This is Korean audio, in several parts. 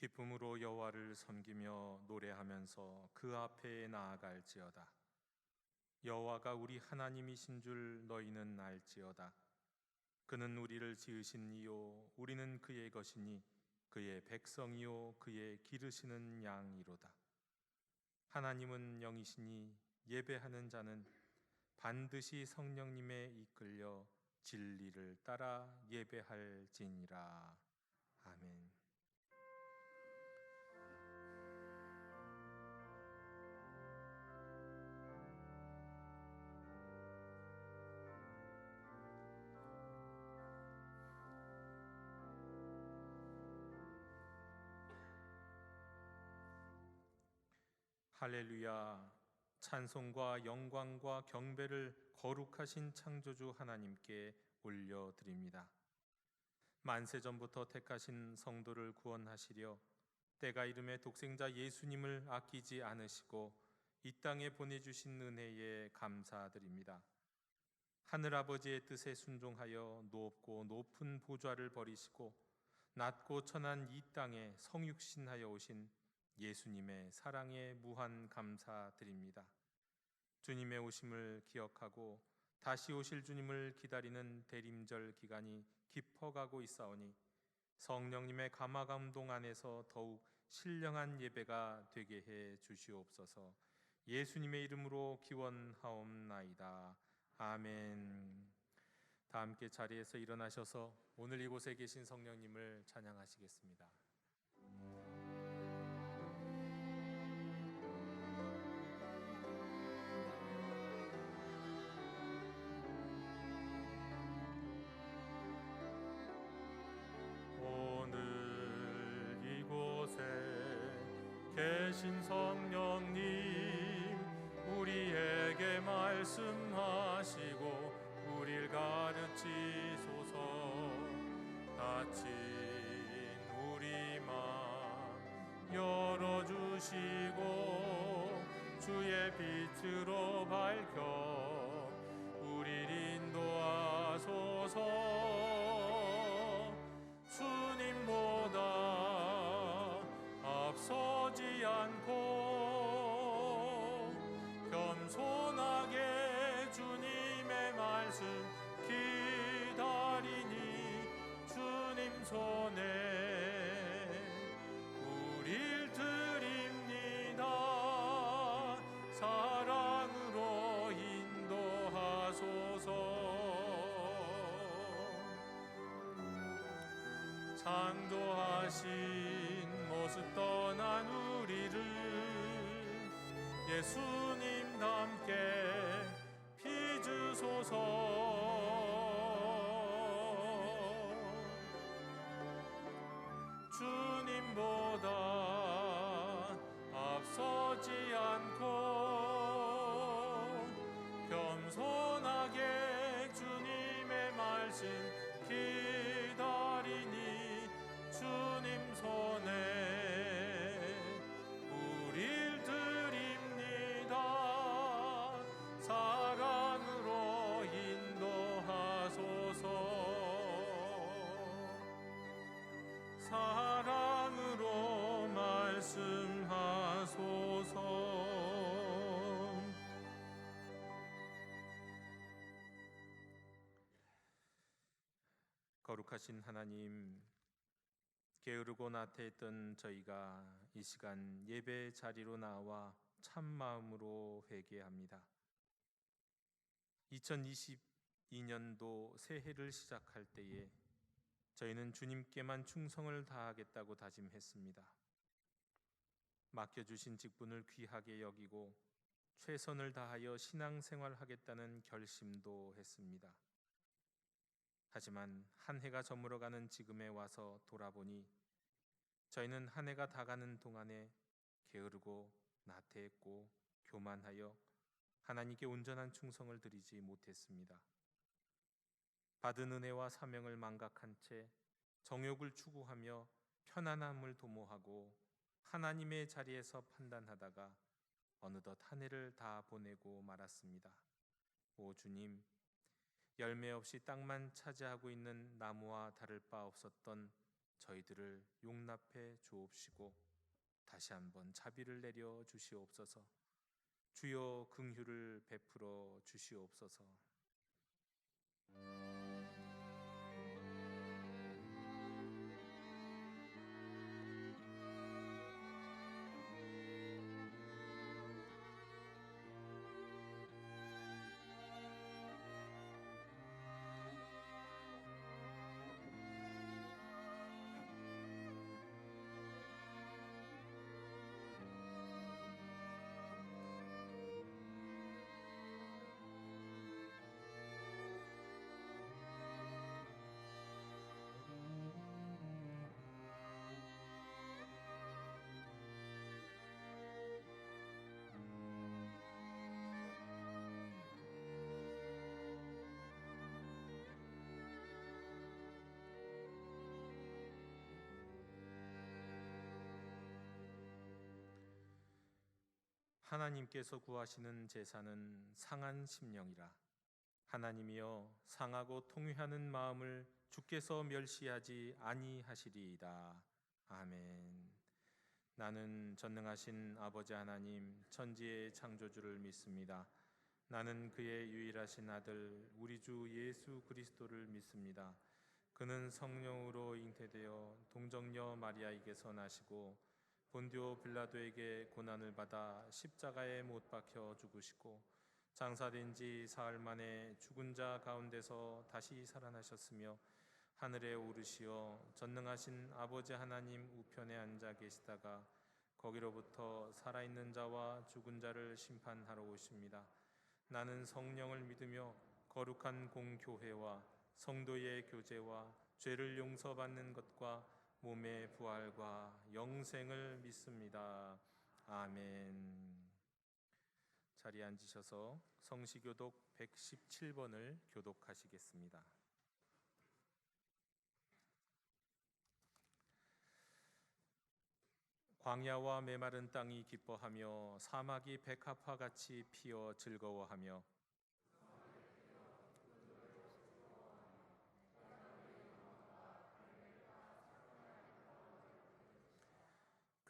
기쁨으로 여호와를 섬기며 노래하면서 그 앞에 나아갈지어다. 여호와가 우리 하나님이신 줄 너희는 알지어다. 그는 우리를 지으신 이요 우리는 그의 것이니 그의 백성이요 그의 기르시는 양이로다. 하나님은 영이시니 예배하는 자는 반드시 성령님에 이끌려 진리를 따라 예배할지니라. 아멘. 할렐루야. 찬송과 영광과 경배를 거룩하신 창조주 하나님께 올려드립니다. 만세전부터 택하신 성도를 구원하시려 때가 이름에 독생자 예수님을 아끼지 않으시고 이 땅에 보내주신 은혜에 감사드립니다. 하늘아버지의 뜻에 순종하여 높고 높은 보좌를 버리시고 낮고 천한 이 땅에 성육신하여 오신 예수님의 사랑에 무한 감사드립니다. 주님의 오심을 기억하고 다시 오실 주님을 기다리는 대림절 기간이 깊어가고 있사오니 성령님의 감화감동 안에서 더욱 신령한 예배가 되게 해 주시옵소서. 예수님의 이름으로 기원하옵나이다. 아멘. 다 함께 자리에서 일어나셔서 오늘 이곳에 계신 성령님을 찬양하시겠습니다. 오늘 이곳에 계신 성령님, 우리에게 말씀하시고 우릴 가르치소서. 닫힌 우리 맘 열어주시고 주의 빛으로 밝혀 우릴 인도하소서. 주님보다 앞서지 않고 겸손하게 주님의 말씀 기다리니 주님 손에 우릴 드립니다. 사랑으로 인도하소서. 창조하신 모습 떠난 우리를 예수님답게 빚으소서. 주님보다 앞서지 않고 겸손하게 주님의 말씀 기다리니 주님 손에 우릴 드립니다. 사랑으로 인도하소서. 사랑으로 말씀하소서. 거룩하신 하나님, 게으르고 나태했던 저희가 이 시간 예배 자리로 나와 참 마음으로 회개합니다. 2022년도 새해를 시작할 때에 저희는 주님께만 충성을 다하겠다고 다짐했습니다. 맡겨주신 직분을 귀하게 여기고 최선을 다하여 신앙생활하겠다는 결심도 했습니다. 하지만 한 해가 저물어가는 지금에 와서 돌아보니 저희는 한 해가 다 가는 동안에 게으르고 나태했고 교만하여 하나님께 온전한 충성을 드리지 못했습니다. 받은 은혜와 사명을 망각한 채 정욕을 추구하며 편안함을 도모하고 하나님의 자리에서 판단하다가 어느덧 한 해를 다 보내고 말았습니다. 오 주님, 열매 없이 땅만 차지하고 있는 나무와 다를 바 없었던 저희들을 용납해 주옵시고 다시 한번 자비를 내려 주시옵소서. 주여 긍휼을 베풀어 주시옵소서. 하나님께서 구하시는 제사는 상한 심령이라. 하나님이여 상하고 통회하는 마음을 주께서 멸시하지 아니하시리이다. 아멘. 나는 전능하신 아버지 하나님 천지의 창조주를 믿습니다. 나는 그의 유일하신 아들 우리 주 예수 그리스도를 믿습니다. 그는 성령으로 잉태되어 동정녀 마리아에게서 나시고 본디오 빌라도에게 고난을 받아 십자가에 못 박혀 죽으시고 장사된 지 사흘 만에 죽은 자 가운데서 다시 살아나셨으며 하늘에 오르시어 전능하신 아버지 하나님 우편에 앉아 계시다가 거기로부터 살아있는 자와 죽은 자를 심판하러 오십니다. 나는 성령을 믿으며 거룩한 공교회와 성도의 교제와 죄를 용서받는 것과 몸의 부활과 영생을 믿습니다. 아멘. 자리에 앉으셔서 성시교독 117번을 교독하시겠습니다. 광야와 메마른 땅이 기뻐하며 사막이 백합화 같이 피어 즐거워하며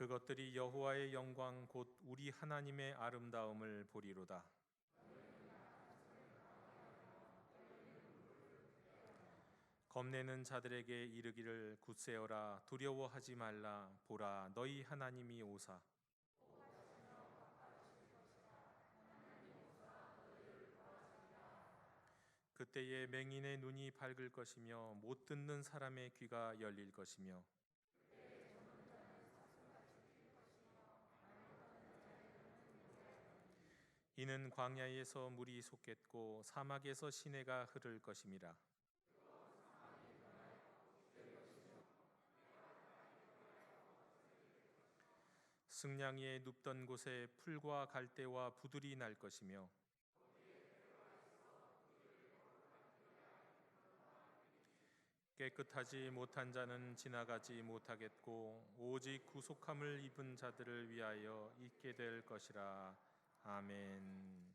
그것들이 여호와의 영광 곧 우리 하나님의 아름다움을 보리로다. 겁내는 자들에게 이르기를 굳세어라 두려워하지 말라 보라 너희 하나님이 오사. 그때에 맹인의 눈이 밝을 것이며 못 듣는 사람의 귀가 열릴 것이며 이는 광야에서 물이 솟겠고 사막에서 시내가 흐를 것임이라. 승냥이에 눕던 곳에 풀과 갈대와 부들이 날 것이며 깨끗하지 못한 자는 지나가지 못하겠고 오직 구속함을 입은 자들을 위하여 있게 될 것이라. 아멘.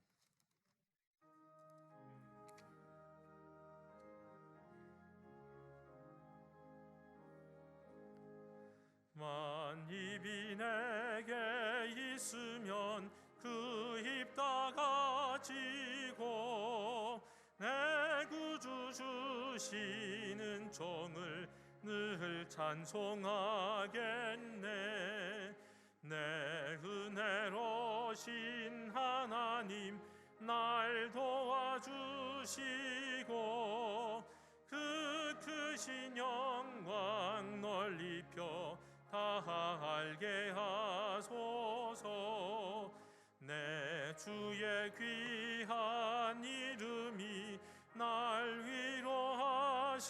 만입이 내게 있으면 그 입 다 가지고 내 구주 주시는 종을 늘 찬송하겠네. 내 은혜로신 하나님 날 도와주시고 그 크신 영광 널리 펴 다 알게 하소서. 내 주의 귀한 이름이 날 위로하시고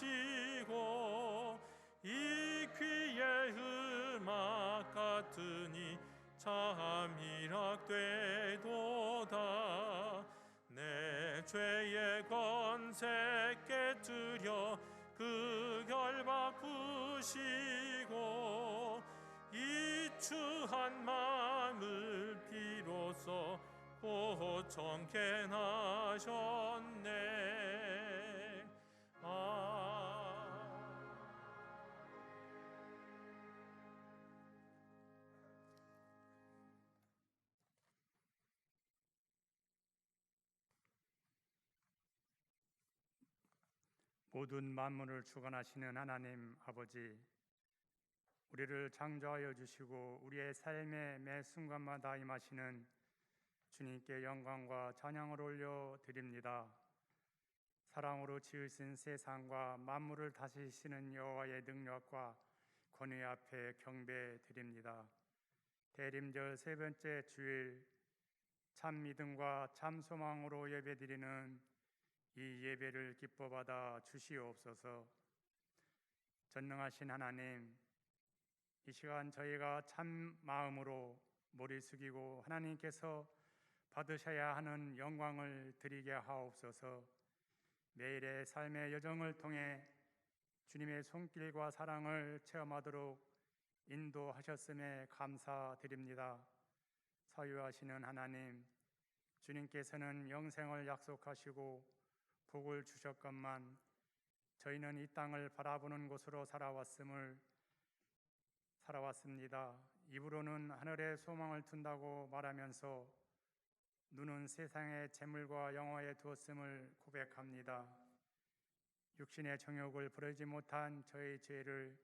이 귀의 음악 같으니 참 희락되도다. 내 죄의 권세 깨뜨려 그 결박 푸시고 이 추한 마음을 비로소 고청케 하셨네. 啊。 모든 만물을 주관하시는 하나님 아버지, 우리를 창조하여 주시고 우리의 삶의 매 순간마다 임하시는 주님께 영광과 찬양을 올려드립니다. 사랑으로 지으신 세상과 만물을 다스리시는 여호와의 능력과 권위 앞에 경배드립니다. 대림절 세 번째 주일, 참 믿음과 참 소망으로 예배드리는 이 예배를 기뻐 받아 주시옵소서. 전능하신 하나님, 이 시간 저희가 참 마음으로 머리 숙이고 하나님께서 받으셔야 하는 영광을 드리게 하옵소서. 매일의 삶의 여정을 통해 주님의 손길과 사랑을 체험하도록 인도하셨음에 감사드립니다. 사유하시는 하나님, 주님께서는 영생을 약속하시고 복을 주셨건만 저희는 이 땅을 바라보는 곳으로 살아왔습니다. 입으로는 하늘에 소망을 둔다고 말하면서 눈은 세상의 재물과 영화에 두었음을 고백합니다. 육신의 정욕을 버리지 못한 저희 죄를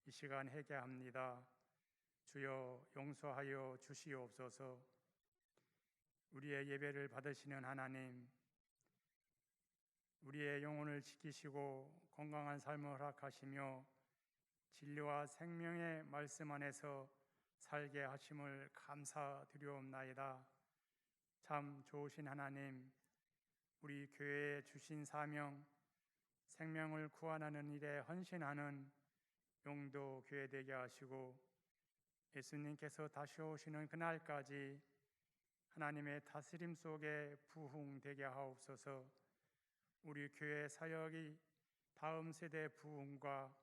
이 시간 회개합니다. 주여 용서하여 주시옵소서. 우리의 예배를 받으시는 하나님, 우리의 영혼을 지키시고 건강한 삶을 허락하시며 진리와 생명의 말씀 안에서 살게 하심을 감사드리옵나이다. 참 좋으신 하나님, 우리 교회에 주신 사명, 생명을 구원하는 일에 헌신하는 용도 교회 되게 하시고 예수님께서 다시 오시는 그날까지 하나님의 다스림 속에 부흥되게 하옵소서. 우리 교회 사역이 다음 세대 부흥과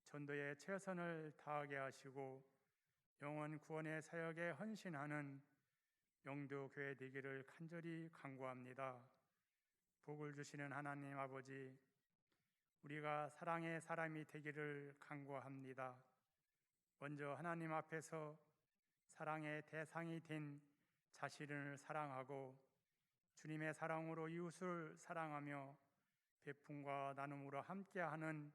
전도에 최선을 다하게 하시고 영혼 구원의 사역에 헌신하는 영도 교회 되기를 간절히 간구합니다. 복을 주시는 하나님 아버지, 우리가 사랑의 사람이 되기를 간구합니다. 먼저 하나님 앞에서 사랑의 대상이 된 자신을 사랑하고 주님의 사랑으로 이웃을 사랑하며 베품과 나눔으로 함께하는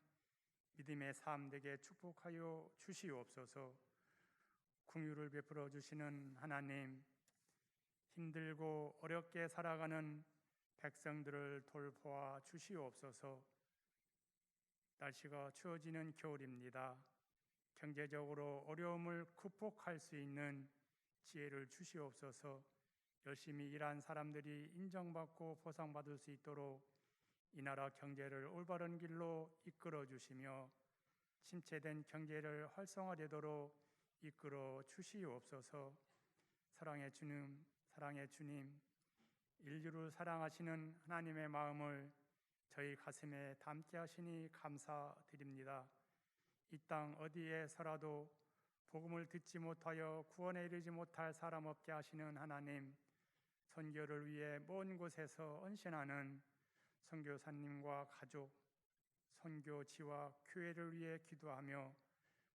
믿음의 삶 되게 축복하여 주시옵소서. 긍휼을 베풀어 주시는 하나님, 힘들고 어렵게 살아가는 백성들을 돌보아 주시옵소서. 날씨가 추워지는 겨울입니다. 경제적으로 어려움을 극복할 수 있는 지혜를 주시옵소서. 열심히 일한 사람들이 인정받고 보상받을 수 있도록 이 나라 경제를 올바른 길로 이끌어 주시며 침체된 경제를 활성화되도록 이끌어 주시옵소서. 사랑의 주님, 인류를 사랑하시는 하나님의 마음을 저희 가슴에 담게 하시니 감사드립니다. 이 땅 어디에서라도 복음을 듣지 못하여 구원에 이르지 못할 사람 없게 하시는 하나님, 선교를 위해 먼 곳에서 헌신하는 선교사님과 가족, 선교지와 교회를 위해 기도하며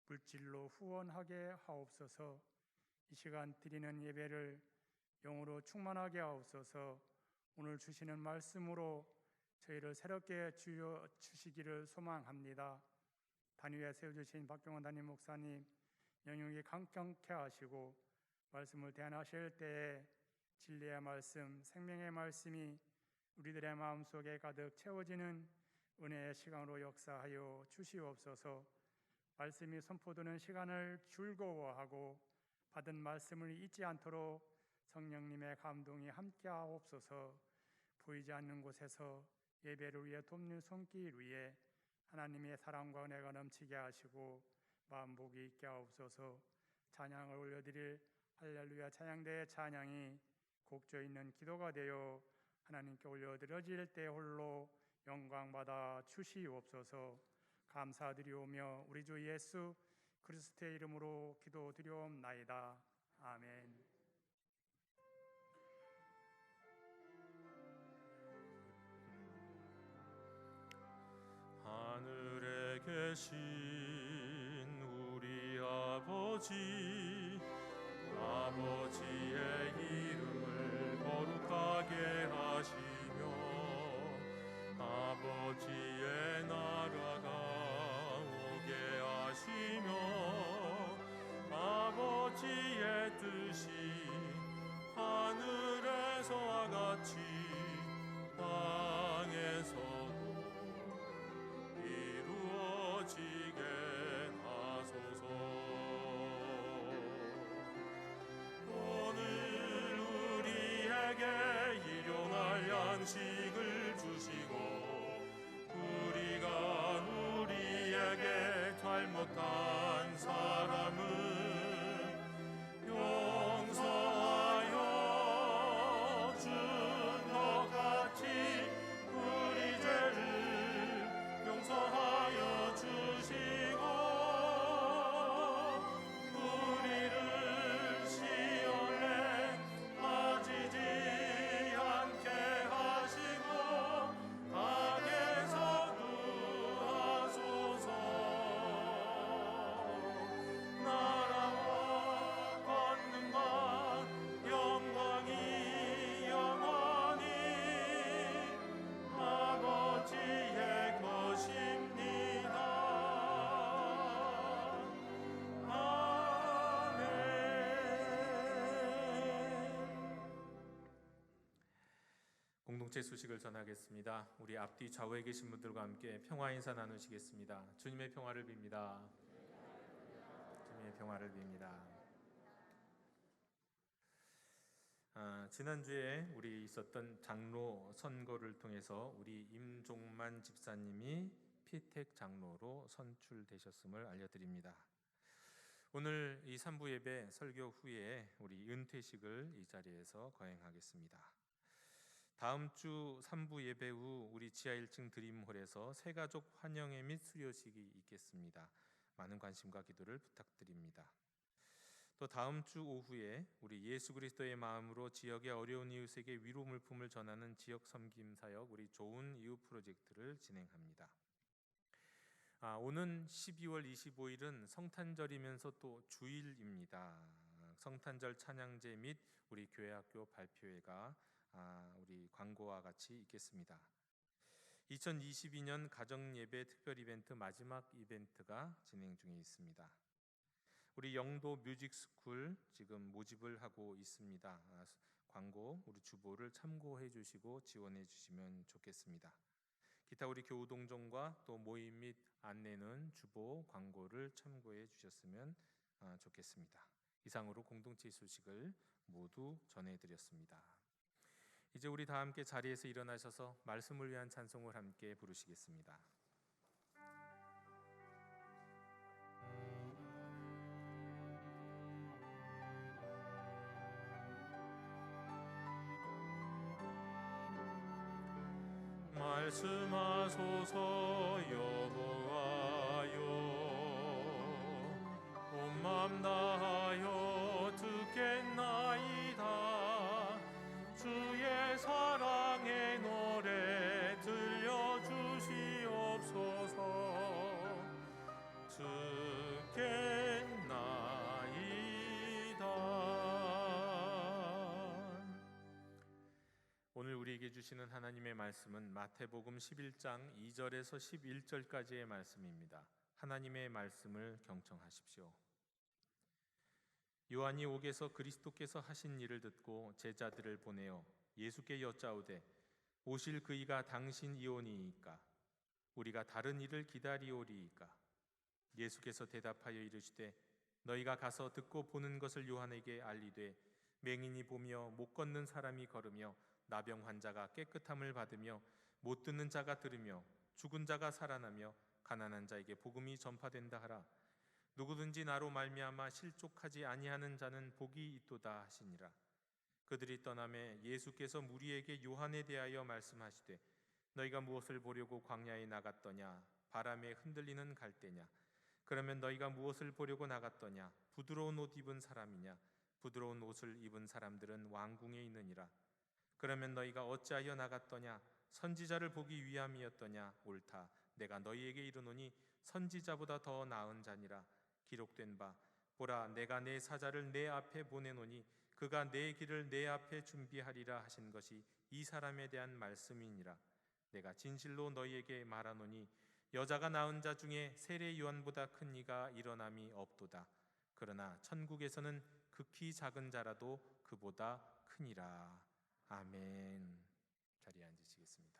물질로 후원하게 하옵소서. 이 시간 드리는 예배를 영으로 충만하게 하옵소서. 오늘 주시는 말씀으로 저희를 새롭게 주시기를 소망합니다. 단위에 세워주신 박경원 담임 목사님 영역이 강경케 하시고 말씀을 대안하실 때에 진리의 말씀, 생명의 말씀이 우리들의 마음속에 가득 채워지는 은혜의 시간으로 역사하여 주시옵소서. 말씀이 선포되는 시간을 즐거워하고 받은 말씀을 잊지 않도록 성령님의 감동이 함께하옵소서. 보이지 않는 곳에서 예배를 위해 돕는 손길 위에 하나님의 사랑과 은혜가 넘치게 하시고 마음 복이 있게 하옵소서. 찬양을 올려드릴 할렐루야 찬양대의 찬양이 곡조 있는 기도가 되어 하나님께 올려드려질 때 홀로 영광받아 주시옵소서. 감사드리오며 우리 주 예수 그리스도의 이름으로 기도드리옵나이다. 아멘. 하늘에 계신 우리 아버지, 아버지의 이름을 거룩하게 하시며 아버지의 하늘에서와 같이 땅에서도 이루어지게 하소서. 오늘 우리에게 일용할 양식을 주시고 우리가 우리에게 잘못한 사람은 용서하여 준 것 같이 우리 죄를 용서하여 주시고 우리를 시험에 빠지지 않게 하시고 악에서 구하소서. 나라와 권능과 영광이 영원히 아버지의 것입니다. 아멘. 공동체 소식을 전하겠습니다. 우리 앞뒤 좌우에 계신 분들과 함께 평화 인사 나누시겠습니다. 주님의 평화를 빕니다. 주님의 평화를 빕니다. 지난주에 우리 있었던 장로 선거를 통해서 우리 임종만 집사님이 피택 장로로 선출되셨음을 알려드립니다. 오늘 이 3부 예배 설교 후에 우리 은퇴식을 이 자리에서 거행하겠습니다. 다음 주 3부 예배 후 우리 지하 1층 드림홀에서 새가족 환영회 및 수료식이 있겠습니다. 많은 관심과 기도를 부탁드립니다. 또 다음 주 오후에 우리 예수 그리스도의 마음으로 지역의 어려운 이웃에게 위로 물품을 전하는 지역 섬김 사역 우리 좋은 이웃 프로젝트를 진행합니다. 오는 12월 25일은 성탄절이면서 또 주일입니다. 성탄절 찬양제 및 우리 교회학교 발표회가 우리 광고와 같이 있겠습니다. 2022년 가정예배 특별 이벤트 마지막 이벤트가 진행 중에 있습니다. 우리 영도 뮤직스쿨 지금 모집을 하고 있습니다. 광고 우리 주보를 참고해 주시고 지원해 주시면 좋겠습니다. 기타 우리 교우 동정과 또 모임 및 안내는 주보 광고를 참고해 주셨으면 좋겠습니다. 이상으로 공동체 소식을 모두 전해드렸습니다. 이제 우리 다 함께 자리에서 일어나셔서 말씀을 위한 찬송을 함께 부르시겠습니다. 말씀하소서 여호와여, 온 맘 다하여 듣겠나이다. 주의 사랑의 노래 들려주시옵소서. 듣겠나이다. 오늘 우리에게 주시는 하나님의 말씀은 마태복음 11장 2절에서 11절까지의 말씀입니다. 하나님의 말씀을 경청하십시오. 요한이 옥에서 그리스도께서 하신 일을 듣고 제자들을 보내어 예수께 여짜오되 오실 그이가 당신이오니이까? 우리가 다른 이를 기다리오리이까? 예수께서 대답하여 이르시되 너희가 가서 듣고 보는 것을 요한에게 알리되 맹인이 보며 못 걷는 사람이 걸으며 나병 환자가 깨끗함을 받으며 못 듣는 자가 들으며 죽은 자가 살아나며 가난한 자에게 복음이 전파된다 하라. 누구든지 나로 말미암아 실족하지 아니하는 자는 복이 있도다 하시니라. 그들이 떠나매 예수께서 무리에게 요한에 대하여 말씀하시되 너희가 무엇을 보려고 광야에 나갔더냐? 바람에 흔들리는 갈대냐? 그러면 너희가 무엇을 보려고 나갔더냐? 부드러운 옷 입은 사람이냐? 부드러운 옷을 입은 사람들은 왕궁에 있느니라. 그러면 너희가 어찌하여 나갔더냐? 선지자를 보기 위함이었더냐? 옳다. 내가 너희에게 이르노니 선지자보다 더 나은 자니라. 기록된 바 보라, 내가 내 사자를 내 앞에 보내노니 그가 내 길을 내 앞에 준비하리라 하신 것이 이 사람에 대한 말씀이니라. 내가 진실로 너희에게 말하노니 여자가 낳은 자 중에 세례 요한보다 큰 이가 일어남이 없도다. 그러나 천국에서는 극히 작은 자라도 그보다 크니라. 아멘. 자리에 앉으시겠습니다.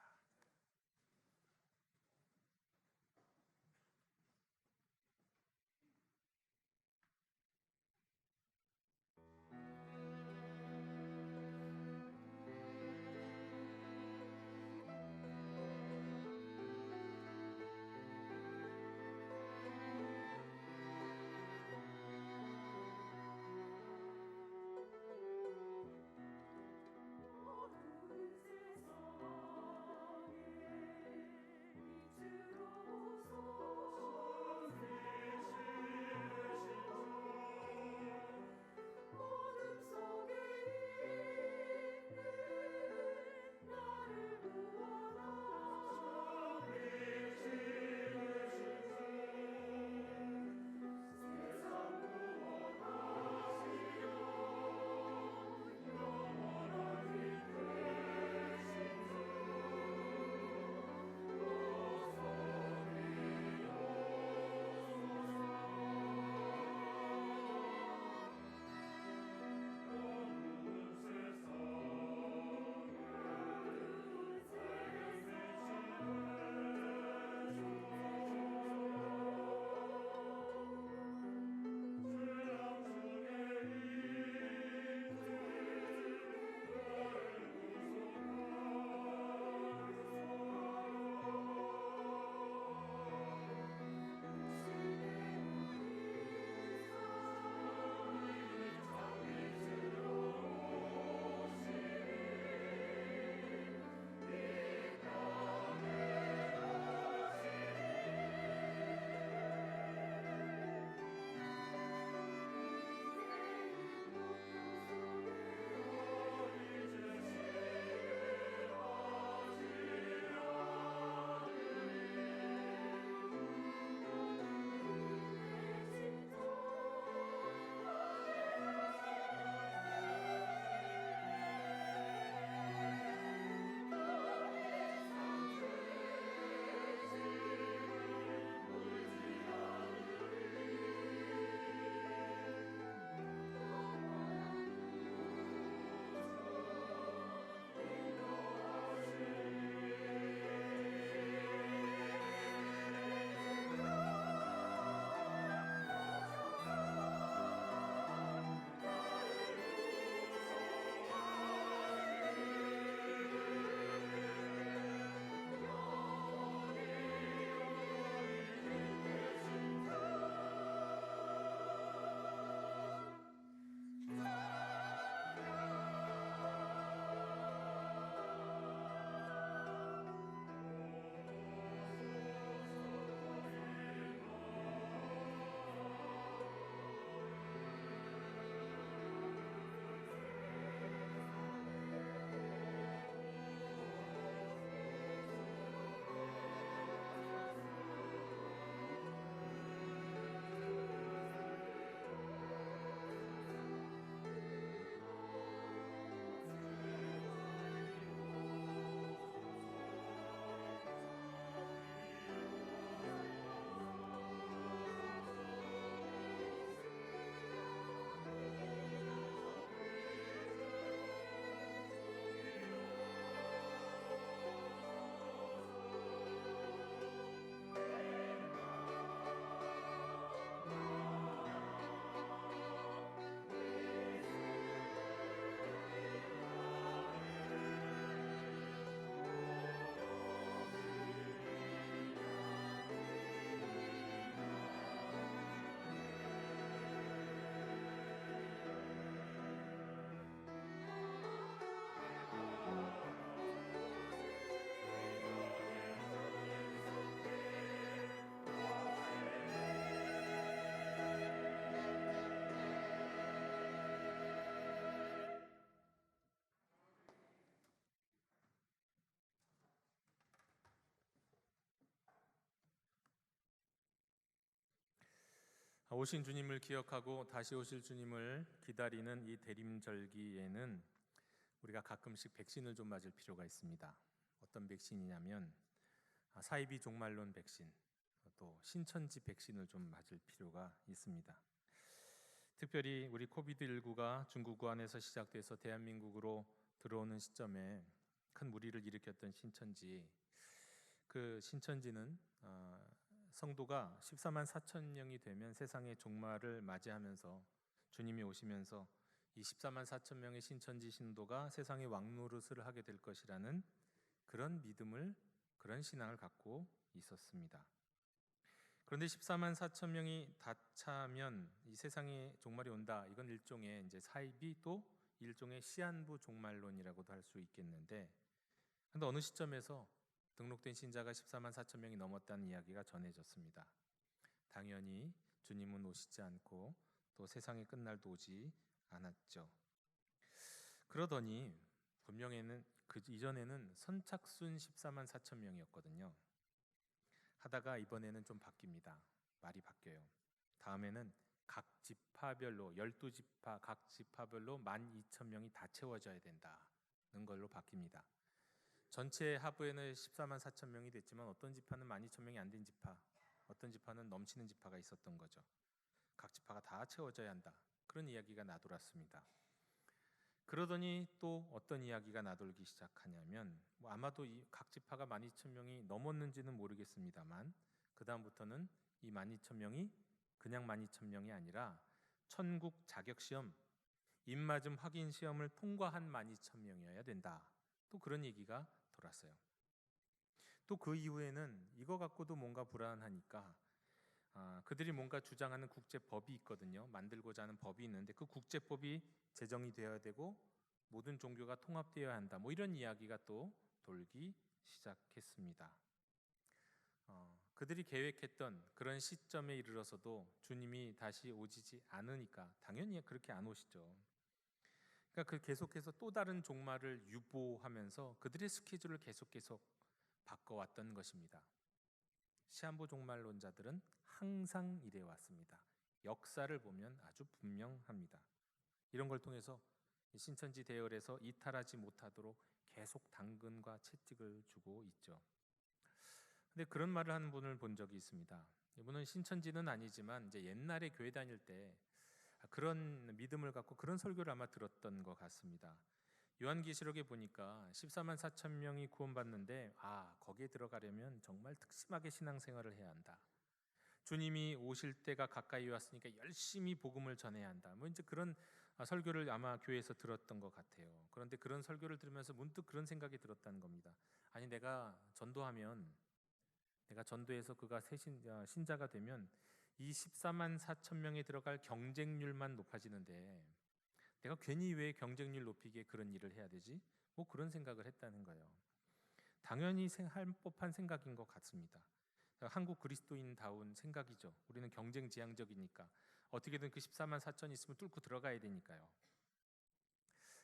오신 주님을 기억하고 다시 오실 주님을 기다리는 이 대림절기에는 우리가 가끔씩 백신을 좀 맞을 필요가 있습니다. 어떤 백신이냐면 사이비 종말론 백신, 또 신천지 백신을 좀 맞을 필요가 있습니다. 특별히 우리 코비드19가 중국 우한에서 시작돼서 대한민국으로 들어오는 시점에 큰 무리를 일으켰던 신천지, 그 신천지는 성도가 14만 4천 명이 되면 세상의 종말을 맞이하면서 주님이 오시면서 이 14만 4천 명의 신천지 신도가 세상의 왕노릇을 하게 될 것이라는 그런 믿음을, 그런 신앙을 갖고 있었습니다. 그런데 14만 4천 명이 다 차면 이 세상의 종말이 온다. 이건 일종의 이제 사이비, 또 일종의 시한부 종말론이라고도 할 수 있겠는데, 근데 어느 시점에서 등록된 신자가 14만 4천 명이 넘었다는 이야기가 전해졌습니다. 당연히 주님은 오시지 않고 또 세상의 끝날도 오지 않았죠. 그러더니 분명히는 그 이전에는 선착순 14만 4천 명이었거든요. 하다가 이번에는 좀 바뀝니다. 말이 바뀌어요. 다음에는 각 지파별로 12지파 각 지파별로 12,000명이 다 채워져야 된다는 걸로 바뀝니다. 전체 하부에는 14만 4천 명이 됐지만 어떤 지파는 12,000명이 안 된 지파, 어떤 지파는 넘치는 지파가 있었던 거죠. 각 지파가 다 채워져야 한다. 그런 이야기가 나돌았습니다. 그러더니 또 어떤 이야기가 나돌기 시작하냐면 아마도 이 각 지파가 12,000명이 넘었는지는 모르겠습니다만 그 다음부터는 이 12,000명이 그냥 12,000명이 아니라 천국 자격시험, 입맞음 확인 시험을 통과한 12,000명이어야 된다. 또 그런 얘기가 돌았어요. 또 그 이후에는 이거 갖고도 뭔가 불안하니까 그들이 뭔가 주장하는 국제법이 있거든요. 만들고자 하는 법이 있는데 그 국제법이 제정이 되어야 되고 모든 종교가 통합되어야 한다. 뭐 이런 이야기가 또 돌기 시작했습니다. 그들이 계획했던 그런 시점에 이르러서도 주님이 다시 오시지 않으니까 당연히 그렇게 안 오시죠. 그러니까 그 계속해서 또 다른 종말을 유보하면서 그들의 스케줄을 계속 바꿔왔던 것입니다. 시한부 종말론자들은 항상 이래 왔습니다. 역사를 보면 아주 분명합니다. 이런 걸 통해서 신천지 대열에서 이탈하지 못하도록 계속 당근과 채찍을 주고 있죠. 근데 그런 말을 하는 분을 본 적이 있습니다. 이분은 신천지는 아니지만 이제 옛날에 교회 다닐 때 그런 믿음을 갖고 그런 설교를 아마 들었던 것 같습니다. 요한계시록에 보니까 14만 4천 명이 구원받는데 거기에 들어가려면 정말 특심하게 신앙생활을 해야 한다. 주님이 오실 때가 가까이 왔으니까 열심히 복음을 전해야 한다. 뭐 이제 그런 설교를 아마 교회에서 들었던 것 같아요. 그런데 그런 설교를 들으면서 문득 그런 생각이 들었다는 겁니다. 아니 내가 전도하면, 내가 전도해서 그가 신자가 되면 이 14만 4천 명에 들어갈 경쟁률만 높아지는데 내가 괜히 왜 경쟁률 높이기에 그런 일을 해야 되지? 뭐 그런 생각을 했다는 거예요. 당연히 할 법한 생각인 것 같습니다. 한국 그리스도인다운 생각이죠. 우리는 경쟁 지향적이니까 어떻게든 그 14만 4천 있으면 뚫고 들어가야 되니까요.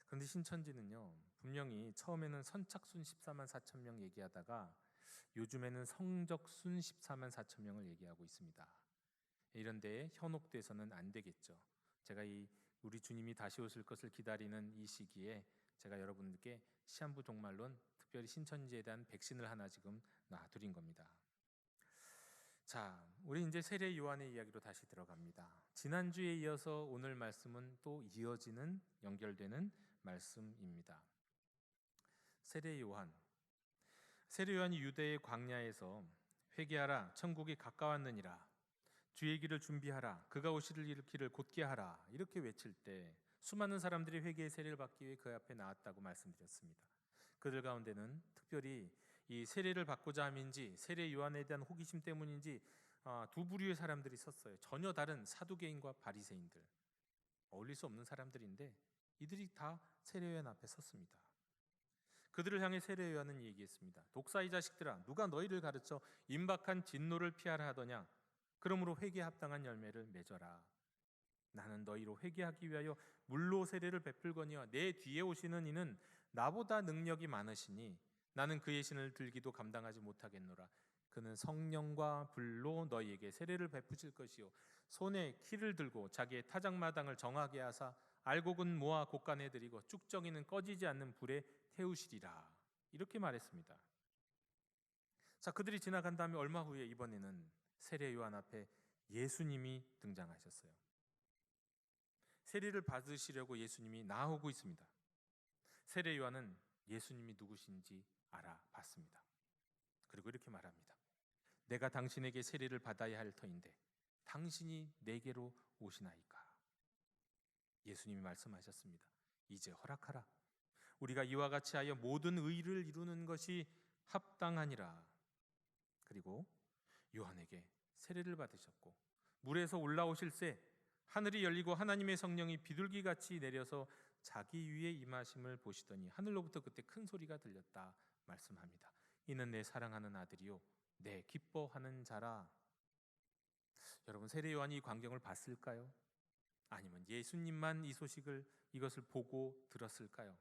그런데 신천지는요, 분명히 처음에는 선착순 14만 4천 명 얘기하다가 요즘에는 성적순 14만 4천 명을 얘기하고 있습니다. 이런 데에 현혹돼서는 안 되겠죠. 제가 우리 주님이 다시 오실 것을 기다리는 이 시기에 제가 여러분들께 시한부 종말론, 특별히 신천지에 대한 백신을 하나 지금 놔드린 겁니다. 자, 우리 이제 세례 요한의 이야기로 다시 들어갑니다. 지난주에 이어서 오늘 말씀은 또 이어지는, 연결되는 말씀입니다. 세례 요한이 유대의 광야에서 회개하라, 천국이 가까웠느니라, 주의 길을 준비하라, 그가 오실 길을 곧게 하라, 이렇게 외칠 때 수많은 사람들이 회개의 세례를 받기 위해 그 앞에 나왔다고 말씀드렸습니다. 그들 가운데는 특별히 이 세례를 받고자 함인지 세례 요한에 대한 호기심 때문인지 두 부류의 사람들이 섰어요. 전혀 다른 사두개인과 바리새인들, 어울릴 수 없는 사람들인데 이들이 다 세례 요한 앞에 섰습니다. 그들을 향해 세례 요한은 얘기했습니다. 독사의 자식들아, 누가 너희를 가르쳐 임박한 진노를 피하라 하더냐? 그러므로 회개에 합당한 열매를 맺어라. 나는 너희로 회개하기 위하여 물로 세례를 베풀거니와 내 뒤에 오시는 이는 나보다 능력이 많으시니 나는 그의 신을 들기도 감당하지 못하겠노라. 그는 성령과 불로 너희에게 세례를 베푸실 것이요 손에 키를 들고 자기의 타작마당을 정하게 하사 알곡은 모아 곡간에 들이고 쭉정이는 꺼지지 않는 불에 태우시리라. 이렇게 말했습니다. 자, 그들이 지나간 다음에 얼마 후에 이번에는 세례 요한 앞에 예수님이 등장하셨어요. 세례를 받으시려고 예수님이 나오고 있습니다. 세례 요한은 예수님이 누구신지 알아봤습니다. 그리고 이렇게 말합니다. 내가 당신에게 세례를 받아야 할 터인데 당신이 내게로 오시나이까? 예수님이 말씀하셨습니다. 이제 허락하라. 우리가 이와 같이 하여 모든 의를 이루는 것이 합당하니라. 그리고 요한에게 세례를 받으셨고 물에서 올라오실새 하늘이 열리고 하나님의 성령이 비둘기같이 내려서 자기 위에 임하심을 보시더니 하늘로부터 그때 큰 소리가 들렸다 말씀합니다. 이는 내 사랑하는 아들이요 내 기뻐하는 자라. 여러분, 세례 요한이 이 광경을 봤을까요? 아니면 예수님만 이것을 보고 들었을까요?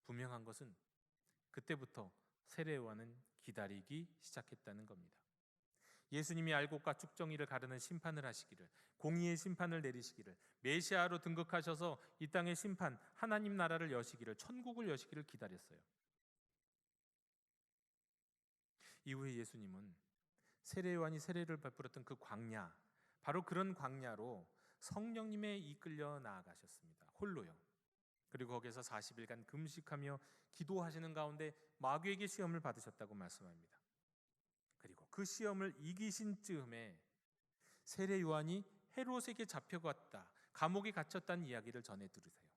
분명한 것은 그때부터 세례 요한은 기다리기 시작했다는 겁니다. 예수님이 알곡과 쭉정이를 가르는 심판을 하시기를, 공의의 심판을 내리시기를, 메시아로 등극하셔서 이 땅의 심판, 하나님 나라를 여시기를, 천국을 여시기를 기다렸어요. 이후에 예수님은 세례 요한이 세례를 베풀었던 그 광야, 바로 그런 광야로 성령님에 이끌려 나아가셨습니다. 홀로요. 그리고 거기서 40일간 금식하며 기도하시는 가운데 마귀에게 시험을 받으셨다고 말씀합니다. 그리고 그 시험을 이기신 즈음에 세례 요한이 헤롯에게 잡혀갔다, 감옥에 갇혔다는 이야기를 전해 들으세요.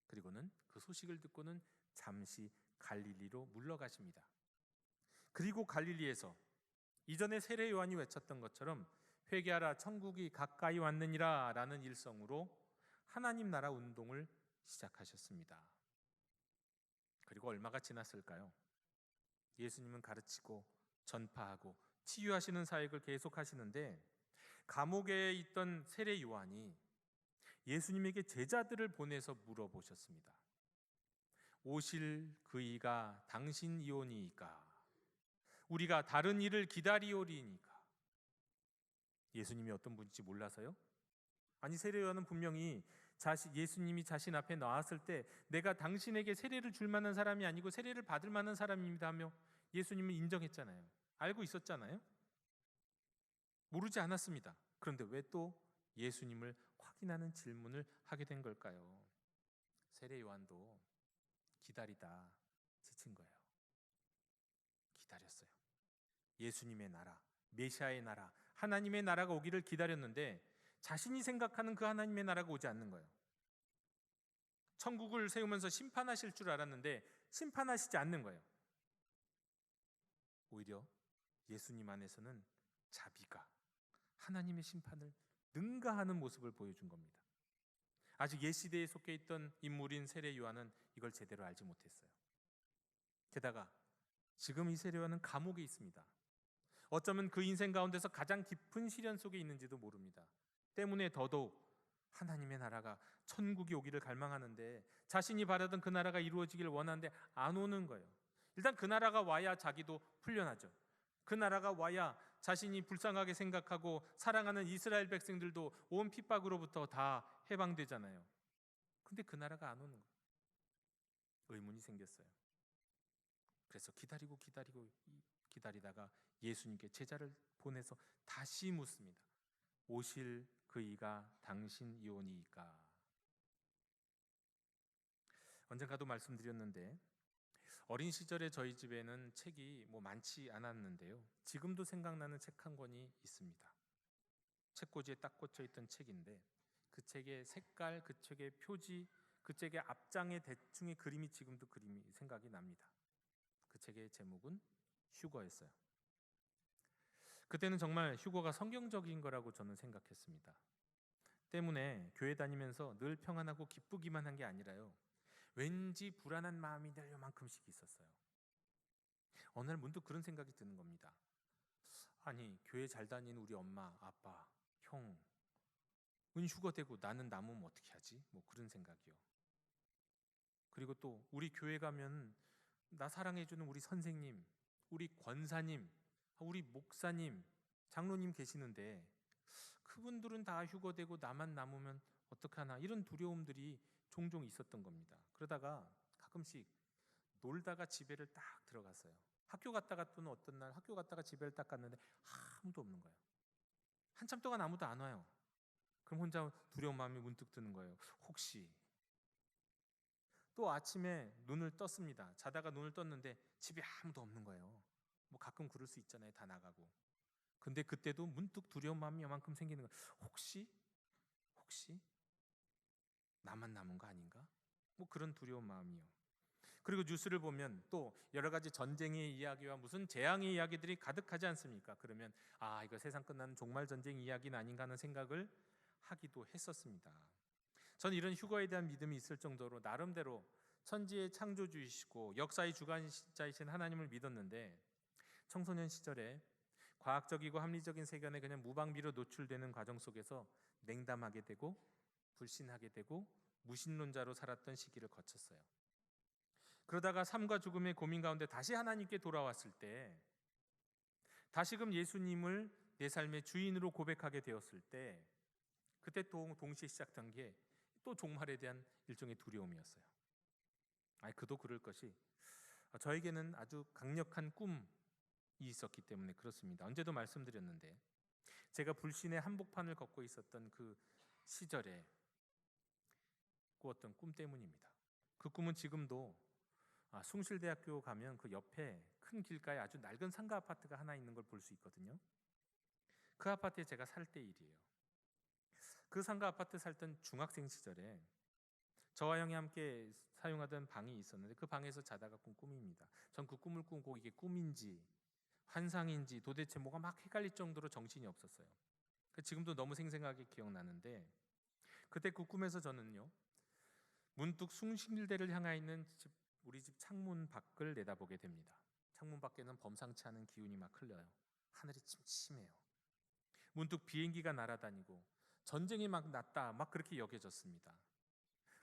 그리고는 그 소식을 듣고는 잠시 갈릴리로 물러가십니다. 그리고 갈릴리에서 이전에 세례 요한이 외쳤던 것처럼 회개하라 천국이 가까이 왔느니라 라는 일성으로 하나님 나라 운동을 시작하셨습니다. 그리고 얼마가 지났을까요? 예수님은 가르치고 전파하고 치유하시는 사역을 계속하시는데 감옥에 있던 세례 요한이 예수님에게 제자들을 보내서 물어보셨습니다. 오실 그이가 당신이오니이까? 우리가 다른 이를 기다리오리니까? 예수님이 어떤 분인지 몰라서요? 아니, 세례 요한은 분명히 예수님이 자신 앞에 나왔을 때 내가 당신에게 세례를 줄 만한 사람이 아니고 세례를 받을 만한 사람입니다 하며 예수님은 인정했잖아요. 알고 있었잖아요. 모르지 않았습니다. 그런데 왜 또 예수님을 확인하는 질문을 하게 된 걸까요? 세례 요한도 기다리다 지친 거예요. 기다렸어요. 예수님의 나라, 메시아의 나라, 하나님의 나라가 오기를 기다렸는데 자신이 생각하는 그 하나님의 나라가 오지 않는 거예요. 천국을 세우면서 심판하실 줄 알았는데 심판하시지 않는 거예요. 오히려 예수님 안에서는 자비가, 하나님의 심판을 능가하는 모습을 보여준 겁니다. 아직 옛 시대에 속해 있던 인물인 세례 요한은 이걸 제대로 알지 못했어요. 게다가 지금 이 세례 요한은 감옥에 있습니다. 어쩌면 그 인생 가운데서 가장 깊은 시련 속에 있는지도 모릅니다. 때문에 더더욱 하나님의 나라가, 천국이 오기를 갈망하는데 자신이 바라던 그 나라가 이루어지길 원하는데 안 오는 거예요. 일단 그 나라가 와야 자기도 풀려나죠. 그 나라가 와야 자신이 불쌍하게 생각하고 사랑하는 이스라엘 백성들도 온 핍박으로부터 다 해방되잖아요. 근데 그 나라가 안 오는 거예요. 의문이 생겼어요. 그래서 기다리다가 예수님께 제자를 보내서 다시 묻습니다. 오실 그이가 당신이오니이까? 언젠가도 말씀드렸는데 어린 시절에 저희 집에는 책이 많지 않았는데요. 지금도 생각나는 책 한 권이 있습니다. 책꽂이에 딱 꽂혀 있던 책인데 그 책의 색깔, 그 책의 표지, 그 책의 앞장의 대충의 그림이 지금도 생각이 납니다. 그 책의 제목은 휴거였어요. 그때는 정말 휴거가 성경적인 거라고 저는 생각했습니다. 때문에 교회 다니면서 늘 평안하고 기쁘기만 한 게 아니라요, 왠지 불안한 마음이 늘 요만큼씩 있었어요. 어느 날 문득 그런 생각이 드는 겁니다. 아니, 교회 잘 다니는 우리 엄마, 아빠, 형은 휴거되고 나는 남으면 어떻게 하지? 그런 생각이요. 그리고 또 우리 교회 가면 나 사랑해주는 우리 선생님, 우리 권사님, 우리 목사님, 장로님 계시는데 그분들은 다 휴거되고 나만 남으면 어떡하나, 이런 두려움들이 종종 있었던 겁니다. 그러다가 가끔씩 놀다가 집에를 딱 들어갔어요. 학교 갔다가 또는 어떤 날 학교 갔다가 집에를 딱 갔는데 아무도 없는 거예요. 한참 동안 아무도 안 와요. 그럼 혼자 두려운 마음이 문득 드는 거예요. 혹시 또 아침에 눈을 떴습니다. 자다가 눈을 떴는데 집에 아무도 없는 거예요. 뭐 가끔 그럴 수 있잖아요. 다 나가고. 근데 그때도 문득 두려운 마음이 요만큼 생기는 거예요. 혹시 나만 남은 거 아닌가? 뭐 그런 두려운 마음이요. 그리고 뉴스를 보면 또 여러 가지 전쟁의 이야기와 무슨 재앙의 이야기들이 가득하지 않습니까? 그러면 이거 세상 끝나는 종말 전쟁 이야기는 아닌가 하는 생각을 하기도 했었습니다. 저는 이런 휴거에 대한 믿음이 있을 정도로 나름대로 천지의 창조주이시고 역사의 주관자이신 하나님을 믿었는데, 청소년 시절에 과학적이고 합리적인 세계관에 그냥 무방비로 노출되는 과정 속에서 냉담하게 되고 불신하게 되고 무신론자로 살았던 시기를 거쳤어요. 그러다가 삶과 죽음의 고민 가운데 다시 하나님께 돌아왔을 때, 다시금 예수님을 내 삶의 주인으로 고백하게 되었을 때, 그때 또 동시에 시작된 게 또 종말에 대한 일종의 두려움이었어요. 그도 그럴 것이, 저에게는 아주 강력한 꿈이 있었기 때문에 그렇습니다. 언제도 말씀드렸는데, 제가 불신의 한복판을 걷고 있었던 그 시절에 꾸었던 꿈 때문입니다. 그 꿈은 지금도 숭실대학교 가면 그 옆에 큰 길가에 아주 낡은 상가 아파트가 하나 있는 걸 볼 수 있거든요. 그 아파트에 제가 살 때 일이에요. 그 상가 아파트 살던 중학생 시절에 저와 형이 함께 사용하던 방이 있었는데, 그 방에서 자다가 꾼 꿈입니다. 전 그 꿈을 꾸고 이게 꿈인지 환상인지 도대체 뭐가 막 헷갈릴 정도로 정신이 없었어요. 지금도 너무 생생하게 기억나는데, 그때 그 꿈에서 저는요, 문득 숭실대를 향해 있는 우리 집 창문 밖을 내다보게 됩니다. 창문 밖에는 범상치 않은 기운이 막 흘러요. 하늘이 침침해요. 문득 비행기가 날아다니고 전쟁이 막 났다, 막 그렇게 여겨졌습니다.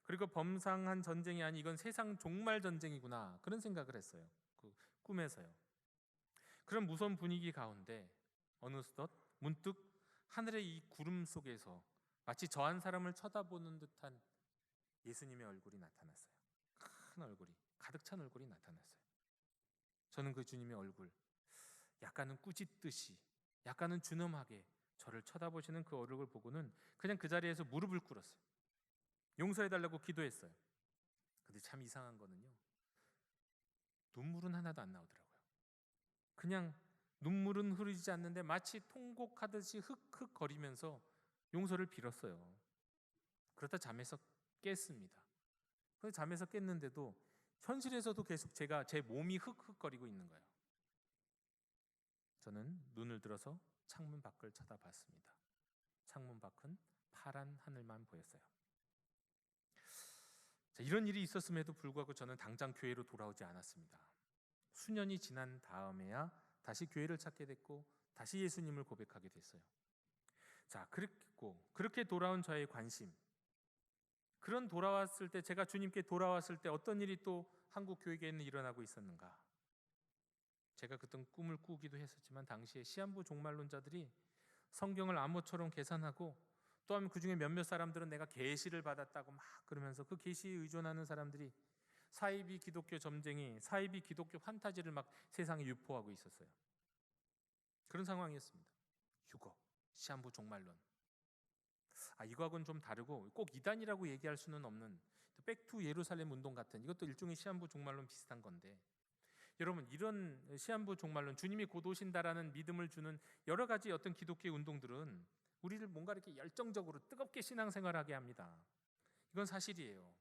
그리고 범상한 전쟁이 아니 이건 세상 종말 전쟁이구나, 그런 생각을 했어요. 그 꿈에서요. 그런 무서운 분위기 가운데 어느덧 문득 하늘의 이 구름 속에서 마치 저 한 사람을 쳐다보는 듯한 예수님의 얼굴이 나타났어요. 큰 얼굴이, 가득 찬 얼굴이 나타났어요. 저는 그 주님의 얼굴, 약간은 꾸짖듯이, 약간은 준엄하게 저를 쳐다보시는 그 얼굴을 보고는 그냥 그 자리에서 무릎을 꿇었어요. 용서해달라고 기도했어요. 근데 참 이상한 거는요, 눈물은 하나도 안 나오더라고요. 그냥 눈물은 흐르지 않는데 마치 통곡하듯이 흑흑 거리면서 용서를 빌었어요. 그러다 잠에서 깼습니다. 그래서 잠에서 깼는데도 현실에서도 계속 제 몸이 흑흑거리고 있는 거예요. 저는 눈을 들어서 창문 밖을 쳐다봤습니다. 창문 밖은 파란 하늘만 보였어요. 이런 일이 있었음에도 불구하고 저는 당장 교회로 돌아오지 않았습니다. 수년이 지난 다음에야 다시 교회를 찾게 됐고 다시 예수님을 고백하게 됐어요. 그렇게 돌아온 저의 관심, 그런 돌아왔을 때, 제가 주님께 돌아왔을 때 어떤 일이 또 한국 교회에는 일어나고 있었는가? 제가 그때 꿈을 꾸기도 했었지만 당시에 시한부 종말론자들이 성경을 암호처럼 계산하고, 또한 그 중에 몇몇 사람들은 내가 계시를 받았다고 막 그러면서 그 계시에 의존하는 사람들이 사이비 기독교 점쟁이, 사이비 기독교 판타지를 막 세상에 유포하고 있었어요. 그런 상황이었습니다. 휴거, 시한부 종말론. 이거하고는 좀 다르고 꼭 이단이라고 얘기할 수는 없는 백투 예루살렘 운동 같은, 이것도 일종의 시한부 종말론 비슷한 건데, 여러분, 이런 시한부 종말론, 주님이 곧 오신다라는 믿음을 주는 여러 가지 어떤 기독교 운동들은 우리를 뭔가 이렇게 열정적으로 뜨겁게 신앙생활하게 합니다. 이건 사실이에요.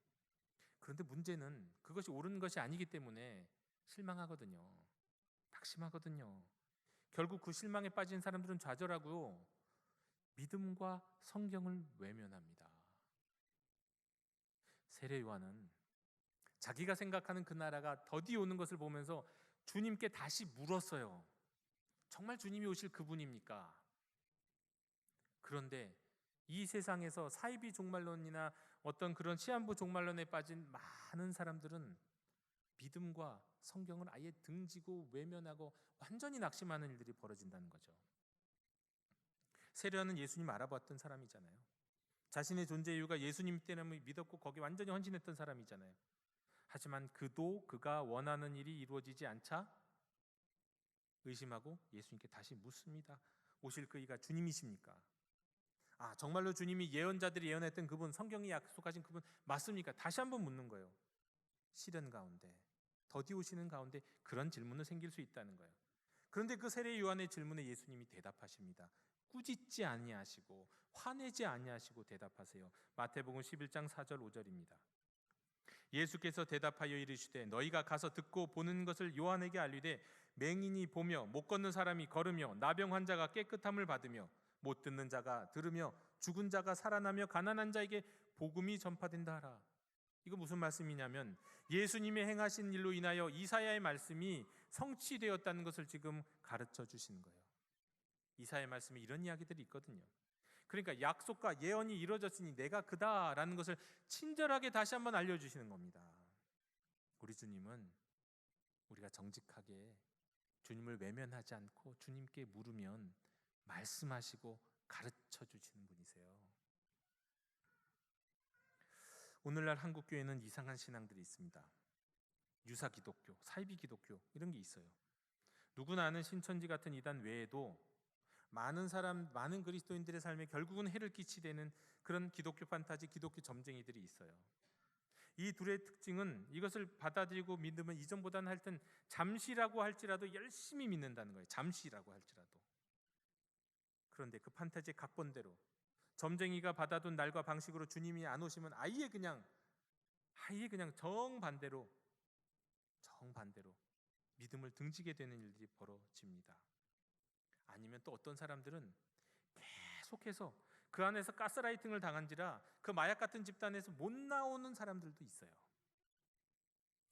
그런데 문제는 그것이 옳은 것이 아니기 때문에 실망하거든요. 낙심하거든요. 결국 그 실망에 빠진 사람들은 좌절하고 믿음과 성경을 외면합니다. 세례 요한은 자기가 생각하는 그 나라가 더디 오는 것을 보면서 주님께 다시 물었어요. 정말 주님이 오실 그분입니까? 그런데 이 세상에서 사이비 종말론이나 어떤 그런 시한부 종말론에 빠진 많은 사람들은 믿음과 성경을 아예 등지고 외면하고 완전히 낙심하는 일들이 벌어진다는 거죠. 세례요한은 예수님 알아봤던 사람이잖아요. 자신의 존재 이유가 예수님 때문에 믿었고 거기에 완전히 헌신했던 사람이잖아요. 하지만 그가 원하는 일이 이루어지지 않자 의심하고 예수님께 다시 묻습니다. 오실 그이가 주님이십니까? 정말로 주님이 예언자들이 예언했던 그분, 성경이 약속하신 그분 맞습니까? 다시 한번 묻는 거예요. 시련 가운데, 더디 오시는 가운데 그런 질문은 생길 수 있다는 거예요. 그런데 그 세례 요한의 질문에 예수님이 대답하십니다. 꾸짖지 아니하시고 화내지 아니하시고 대답하세요. 마태복음 11장 4절 5절입니다. 예수께서 대답하여 이르시되 너희가 가서 듣고 보는 것을 요한에게 알리되 맹인이 보며 못 걷는 사람이 걸으며 나병 환자가 깨끗함을 받으며 못 듣는 자가 들으며 죽은 자가 살아나며 가난한 자에게 복음이 전파된다 하라. 이거 무슨 말씀이냐면 예수님의 행하신 일로 인하여 이사야의 말씀이 성취되었다는 것을 지금 가르쳐 주시는 거예요. 이사야의 말씀에 이런 이야기들이 있거든요. 그러니까 약속과 예언이 이루어졌으니 내가 그다라는 것을 친절하게 다시 한번 알려주시는 겁니다. 우리 주님은 우리가 정직하게 주님을 외면하지 않고 주님께 물으면 말씀하시고 가르쳐 주시는 분이세요. 오늘날 한국 교회는 이상한 신앙들이 있습니다. 유사 기독교, 사이비 기독교 이런 게 있어요. 누구나 아는 신천지 같은 이단 외에도 많은 그리스도인들의 삶에 결국은 해를 끼치되는 그런 기독교 판타지, 기독교 점쟁이들이 있어요. 이 둘의 특징은 이것을 받아들이고 믿으면 이전보다는 하여튼 잠시라고 할지라도 열심히 믿는다는 거예요. 잠시라고 할지라도. 그런데 그 판타지의 각본대로 점쟁이가 받아둔 날과 방식으로 주님이 안 오시면 아예 그냥 정반대로 믿음을 등지게 되는 일들이 벌어집니다. 아니면 또 어떤 사람들은 계속해서 그 안에서 가스라이팅을 당한지라 그 마약 같은 집단에서 못 나오는 사람들도 있어요.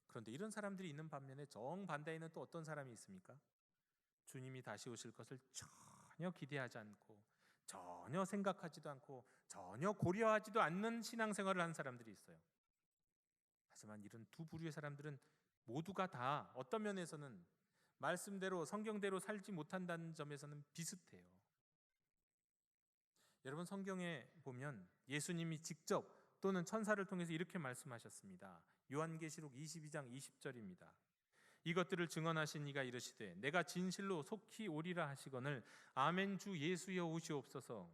그런데 이런 사람들이 있는 반면에 정반대에는 또 어떤 사람이 있습니까? 주님이 다시 오실 것을 전혀 기대하지 않고 전혀 생각하지도 않고 전혀 고려하지도 않는 신앙생활을 하는 사람들이 있어요. 하지만 이런 두 부류의 사람들은 모두가 다 어떤 면에서는 말씀대로 성경대로 살지 못한다는 점에서는 비슷해요. 여러분, 성경에 보면 예수님이 직접 또는 천사를 통해서 이렇게 말씀하셨습니다. 요한계시록 22장 20절입니다. 이것들을 증언하신 이가 이르시되 내가 진실로 속히 오리라 하시거늘 아멘 주 예수여 오시옵소서.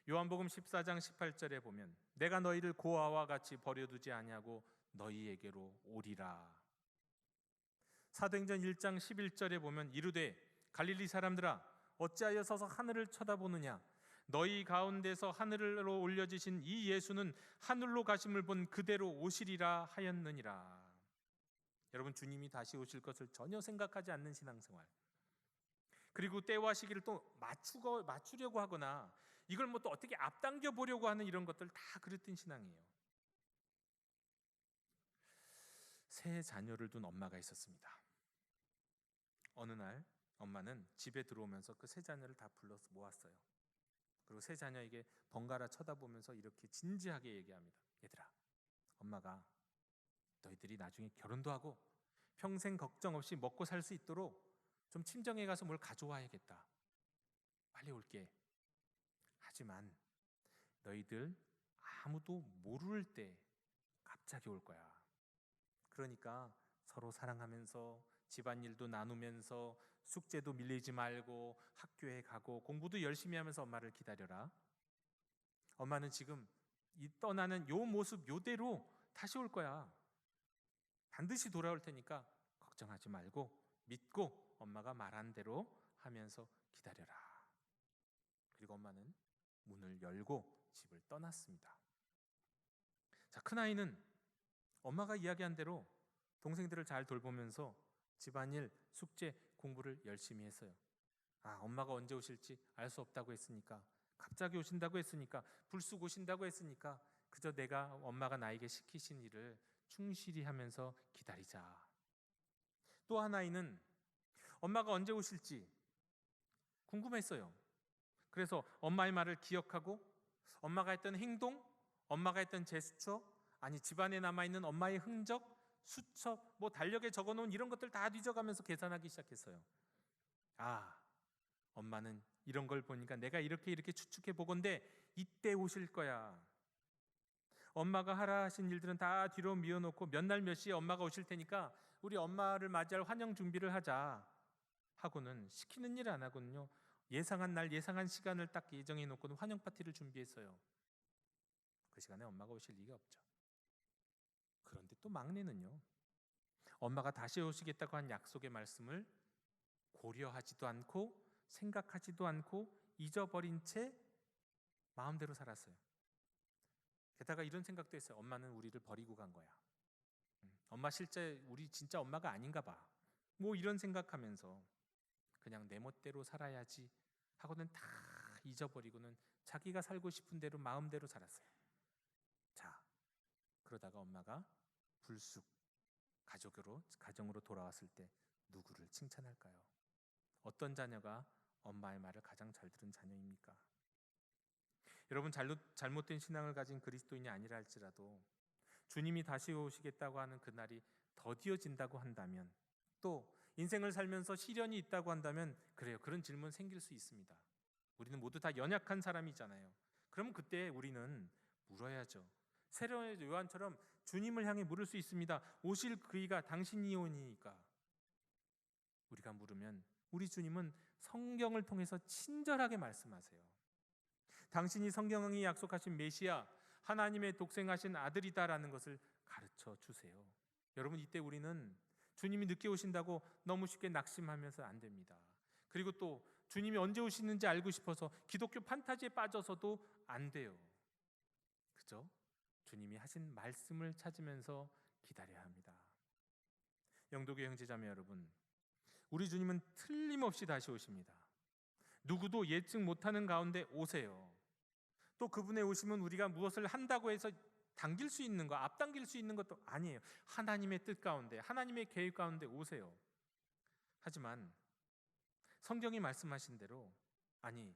요한복음 14장 18절에 보면 내가 너희를 고아와 같이 버려두지 아니하고 너희에게로 오리라. 사도행전 1장 11절에 보면 이르되 갈릴리 사람들아 어찌하여 서서 하늘을 쳐다보느냐 너희 가운데서 하늘로 올려지신 이 예수는 하늘로 가심을 본 그대로 오시리라 하였느니라. 여러분, 주님이 다시 오실 것을 전혀 생각하지 않는 신앙생활, 그리고 때와 시기를 또 맞추려고 하거나 이걸 뭐 또 어떻게 앞당겨 보려고 하는 이런 것들 다 그릇된 신앙이에요. 세 자녀를 둔 엄마가 있었습니다. 어느 날 엄마는 집에 들어오면서 그 세 자녀를 다 불러서 모았어요. 그리고 세 자녀에게 번갈아 쳐다보면서 이렇게 진지하게 얘기합니다. 얘들아, 엄마가 너희들이 나중에 결혼도 하고 평생 걱정 없이 먹고 살 수 있도록 좀 친정에 가서 뭘 가져와야겠다. 빨리 올게. 하지만 너희들 아무도 모를 때 갑자기 올 거야. 그러니까 서로 사랑하면서 집안일도 나누면서 숙제도 밀리지 말고 학교에 가고 공부도 열심히 하면서 엄마를 기다려라. 엄마는 지금 이 떠나는 요 모습 요대로 다시 올 거야. 반드시 돌아올 테니까 걱정하지 말고 믿고 엄마가 말한 대로 하면서 기다려라. 그리고 엄마는 문을 열고 집을 떠났습니다. 자, 큰아이는 엄마가 이야기한 대로 동생들을 잘 돌보면서 집안일, 숙제, 공부를 열심히 했어요. 엄마가 언제 오실지 알 수 없다고 했으니까, 갑자기 오신다고 했으니까, 불쑥 오신다고 했으니까 그저 내가 엄마가 나에게 시키신 일을 충실히 하면서 기다리자. 또 하나이는 엄마가 언제 오실지 궁금했어요. 그래서 엄마의 말을 기억하고 엄마가 했던 행동, 엄마가 했던 제스처, 아니 집안에 남아있는 엄마의 흔적, 수첩, 달력에 적어놓은 이런 것들 다 뒤져가면서 계산하기 시작했어요. 엄마는 이런 걸 보니까 내가 이렇게 추측해 보건대 이때 오실 거야. 엄마가 하라 하신 일들은 다 뒤로 미워놓고 몇 날 몇 시에 엄마가 오실 테니까 우리 엄마를 맞이할 환영 준비를 하자 하고는 시키는 일 안 하거든요. 예상한 날, 예상한 시간을 딱 예정해 놓고는 환영 파티를 준비했어요. 그 시간에 엄마가 오실 리가 없죠. 그런데 또 막내는요. 엄마가 다시 오시겠다고 한 약속의 말씀을 고려하지도 않고 생각하지도 않고 잊어버린 채 마음대로 살았어요. 게다가 이런 생각도 했어요. 엄마는 우리를 버리고 간 거야. 엄마 실제 우리 진짜 엄마가 아닌가 봐. 뭐 이런 생각하면서 그냥 내 멋대로 살아야지 하고는 다 잊어버리고는 자기가 살고 싶은 대로 마음대로 살았어요. 자, 그러다가 엄마가 불쑥 가정으로 돌아왔을 때 누구를 칭찬할까요? 어떤 자녀가 엄마의 말을 가장 잘 들은 자녀입니까? 여러분, 잘못된 신앙을 가진 그리스도인이 아니라 할지라도 주님이 다시 오시겠다고 하는 그날이 더디어진다고 한다면, 또 인생을 살면서 시련이 있다고 한다면, 그래요, 그런 질문 생길 수 있습니다. 우리는 모두 다 연약한 사람이잖아요. 그럼 그때 우리는 물어야죠. 세례 요한처럼 주님을 향해 물을 수 있습니다. 오실 그이가 당신이 오니까. 우리가 물으면 우리 주님은 성경을 통해서 친절하게 말씀하세요. 당신이 성경이 약속하신 메시아, 하나님의 독생하신 아들이다라는 것을 가르쳐 주세요. 여러분, 이때 우리는 주님이 늦게 오신다고 너무 쉽게 낙심하면서 안 됩니다. 그리고 또 주님이 언제 오시는지 알고 싶어서 기독교 판타지에 빠져서도 안 돼요. 그죠? 주님이 하신 말씀을 찾으면서 기다려야 합니다. 영도교 형제자매 여러분, 우리 주님은 틀림없이 다시 오십니다. 누구도 예측 못하는 가운데 오세요. 또 그분의 오심은 우리가 무엇을 한다고 해서 당길 수 있는 거, 앞당길 수 있는 것도 아니에요. 하나님의 뜻 가운데, 하나님의 계획 가운데 오세요. 하지만 성경이 말씀하신 대로, 아니,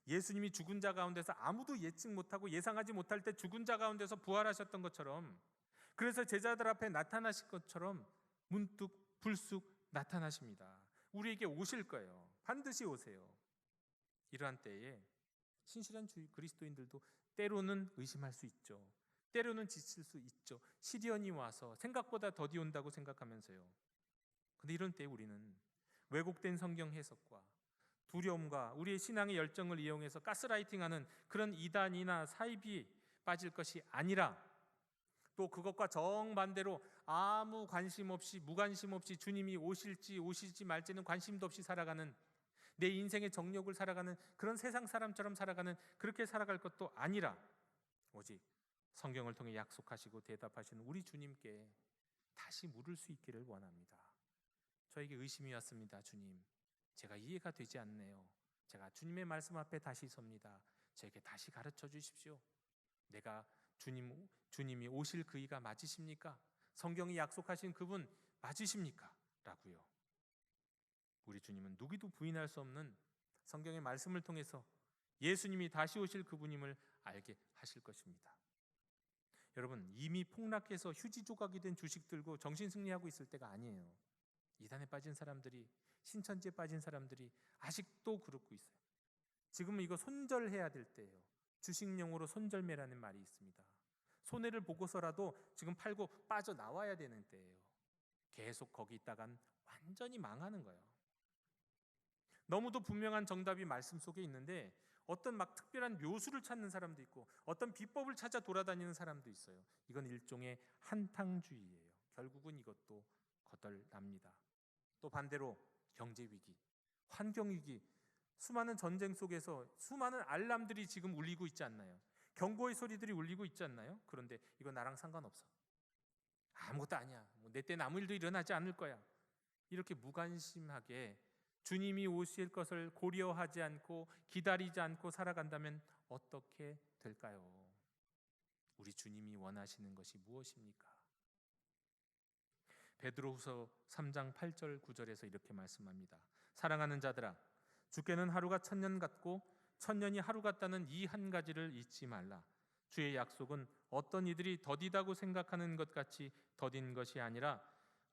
예수님이 죽은 자 가운데서 아무도 예측 못하고 예상하지 못할 때 죽은 자 가운데서 부활하셨던 것처럼, 그래서 제자들 앞에 나타나실 것처럼 문득 불쑥 나타나십니다. 우리에게 오실 거예요. 반드시 오세요. 이러한 때에 신실한 그리스도인들도 때로는 의심할 수 있죠. 때로는 지칠 수 있죠. 시련이 와서 생각보다 더디 온다고 생각하면서요. 근데 이런 때 우리는 왜곡된 성경 해석과 두려움과 우리의 신앙의 열정을 이용해서 가스라이팅하는 그런 이단이나 사입이 빠질 것이 아니라, 또 그것과 정반대로 아무 관심 없이, 무관심 없이 주님이 오실지 말지는 관심도 없이 살아가는, 내 인생의 정욕을 살아가는 그런 세상 사람처럼 살아가는, 그렇게 살아갈 것도 아니라 오직 성경을 통해 약속하시고 대답하시는 우리 주님께 다시 물을 수 있기를 원합니다. 저에게 의심이 왔습니다. 주님, 제가 이해가 되지 않네요. 제가 주님의 말씀 앞에 다시 섭니다. 저에게 다시 가르쳐 주십시오. 내가 주님이 오실 그이가 맞으십니까? 성경이 약속하신 그분 맞으십니까? 라고요. 우리 주님은 누구도 부인할 수 없는 성경의 말씀을 통해서 예수님이 다시 오실 그분임을 알게 하실 것입니다. 여러분, 이미 폭락해서 휴지 조각이 된 주식 들고 정신승리하고 있을 때가 아니에요. 이단에 빠진 사람들이, 신천지에 빠진 사람들이 아직도 그러고 있어요. 지금은 이거 손절해야 될 때예요. 주식용어로 손절매라는 말이 있습니다. 손해를 보고서라도 지금 팔고 빠져나와야 되는 때예요. 계속 거기 있다간 완전히 망하는 거예요. 너무도 분명한 정답이 말씀 속에 있는데 어떤 막 특별한 묘수를 찾는 사람도 있고 어떤 비법을 찾아 돌아다니는 사람도 있어요. 이건 일종의 한탕주의예요. 결국은 이것도 거덜납니다. 또 반대로 경제위기, 환경위기, 수많은 전쟁 속에서 수많은 알람들이 지금 울리고 있지 않나요? 경고의 소리들이 울리고 있지 않나요? 그런데 이거 나랑 상관없어. 아무것도 아니야. 내 때는 아무 일도 일어나지 않을 거야. 이렇게 무관심하게 주님이 오실 것을 고려하지 않고 기다리지 않고 살아간다면 어떻게 될까요? 우리 주님이 원하시는 것이 무엇입니까? 베드로후서 3장 8절 9절에서 이렇게 말씀합니다. 사랑하는 자들아, 주께는 하루가 1000년 같고 1000년이 하루 같다는 이 한 가지를 잊지 말라. 주의 약속은 어떤 이들이 더디다고 생각하는 것 같이 더딘 것이 아니라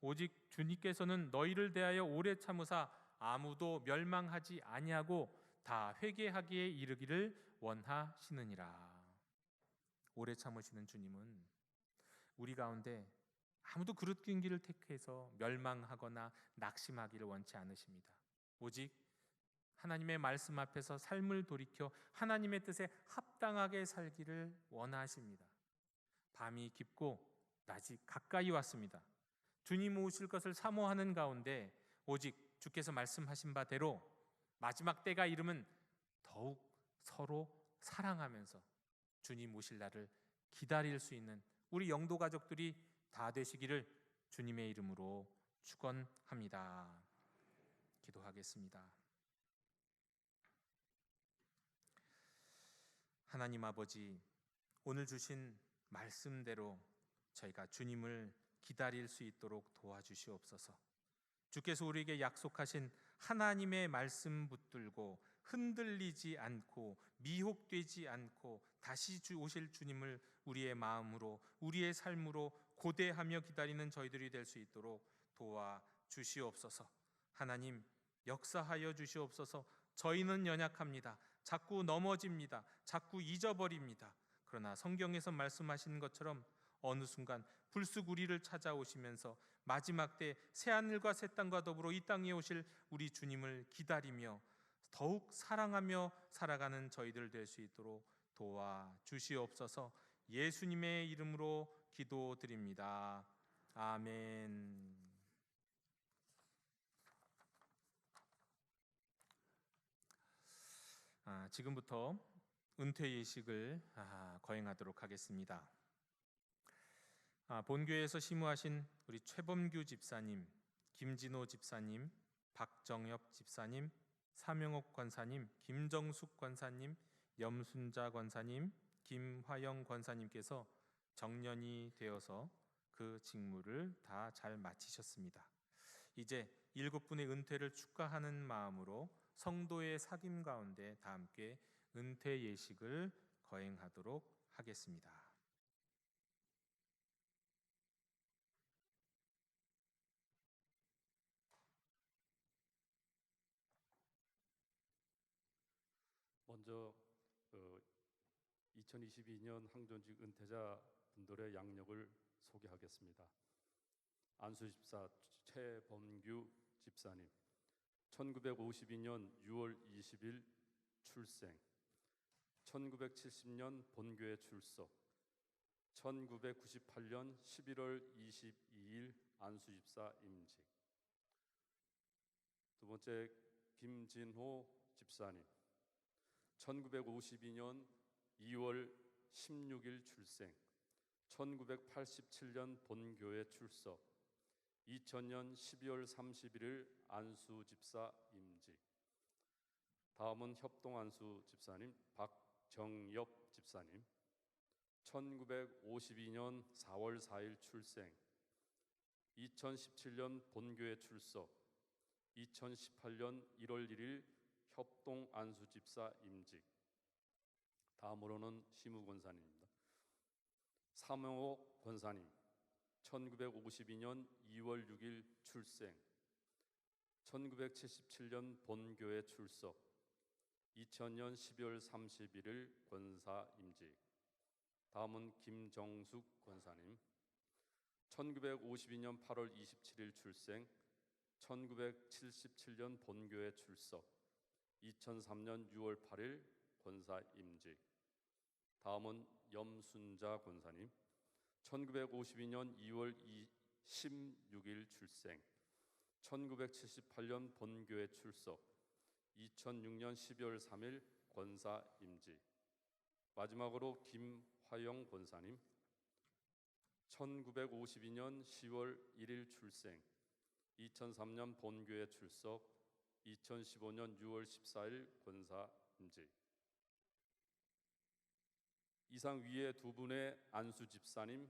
오직 주님께서는 너희를 대하여 오래 참으사 아무도 멸망하지 아니하고 다 회개하기에 이르기를 원하시느니라. 오래 참으시는 주님은 우리 가운데 아무도 그릇된 길을 택해서 멸망하거나 낙심하기를 원치 않으십니다. 오직 하나님의 말씀 앞에서 삶을 돌이켜 하나님의 뜻에 합당하게 살기를 원하십니다. 밤이 깊고 아직 가까이 왔습니다. 주님 오실 것을 사모하는 가운데 오직 주께서 말씀하신 바대로 마지막 때가 이르면 더욱 서로 사랑하면서 주님 오실 날을 기다릴 수 있는 우리 영도 가족들이 다 되시기를 주님의 이름으로 축원합니다. 기도하겠습니다. 하나님 아버지, 오늘 주신 말씀대로 저희가 주님을 기다릴 수 있도록 도와주시옵소서. 주께서 우리에게 약속하신 하나님의 말씀 붙들고 흔들리지 않고 미혹되지 않고 다시 오실 주님을 우리의 마음으로 우리의 삶으로 고대하며 기다리는 저희들이 될 수 있도록 도와주시옵소서. 하나님, 역사하여 주시옵소서. 저희는 연약합니다. 자꾸 넘어집니다. 자꾸 잊어버립니다. 그러나 성경에서 말씀하시는 것처럼 어느 순간 불쑥 우리를 찾아오시면서 마지막 때 새하늘과 새 땅과 더불어 이 땅에 오실 우리 주님을 기다리며 더욱 사랑하며 살아가는 저희들 될 수 있도록 도와주시옵소서. 예수님의 이름으로 기도드립니다. 아멘. 지금부터 은퇴 예식을 거행하도록 하겠습니다. 본교회에서 심우하신 우리 최범규 집사님, 김진호 집사님, 박정엽 집사님, 사명옥 권사님, 김정숙 권사님, 염순자 권사님, 김화영 권사님께서 정년이 되어서 그 직무를 다 잘 마치셨습니다. 이제 7분의 은퇴를 축하하는 마음으로 성도의 사귐 가운데 다 함께 은퇴 예식을 거행하도록 하겠습니다. 먼저 2022년 항존직 은퇴자 분들의 양력을 소개하겠습니다. 안수집사 최범규 집사님, 1952년 6월 20일 출생, 1970년 본교회 출석, 1998년 11월 22일 안수집사 임직. 두 번째, 김진호 집사님, 1952년 2월 16일 출생, 1987년 본교회 출석, 2000년 12월 31일 안수집사 임직. 다음은 협동안수 집사님 박정엽 집사님, 1952년 4월 4일 출생, 2017년 본교회 출석, 2018년 1월 1일 협동안수집사 임직. 다음으로는 시무권사님입니다. 사명옥 권사님, 1952년 2월 6일 출생, 1977년 본교회 출석, 2000년 12월 31일 권사 임직. 다음은 김정숙 권사님, 1952년 8월 27일 출생, 1977년 본교회 출석, 2003년 6월 8일 권사 임직. 다음은 염순자 권사님, 1952년 2월 16일 출생, 1978년 본교회 출석, 2006년 12월 3일 권사 임직. 마지막으로 김화영 권사님, 1952년 10월 1일 출생, 2003년 본교회 출석, 2015년 6월 14일 권사 임직. 이상 위에 두 분의 안수 집사님,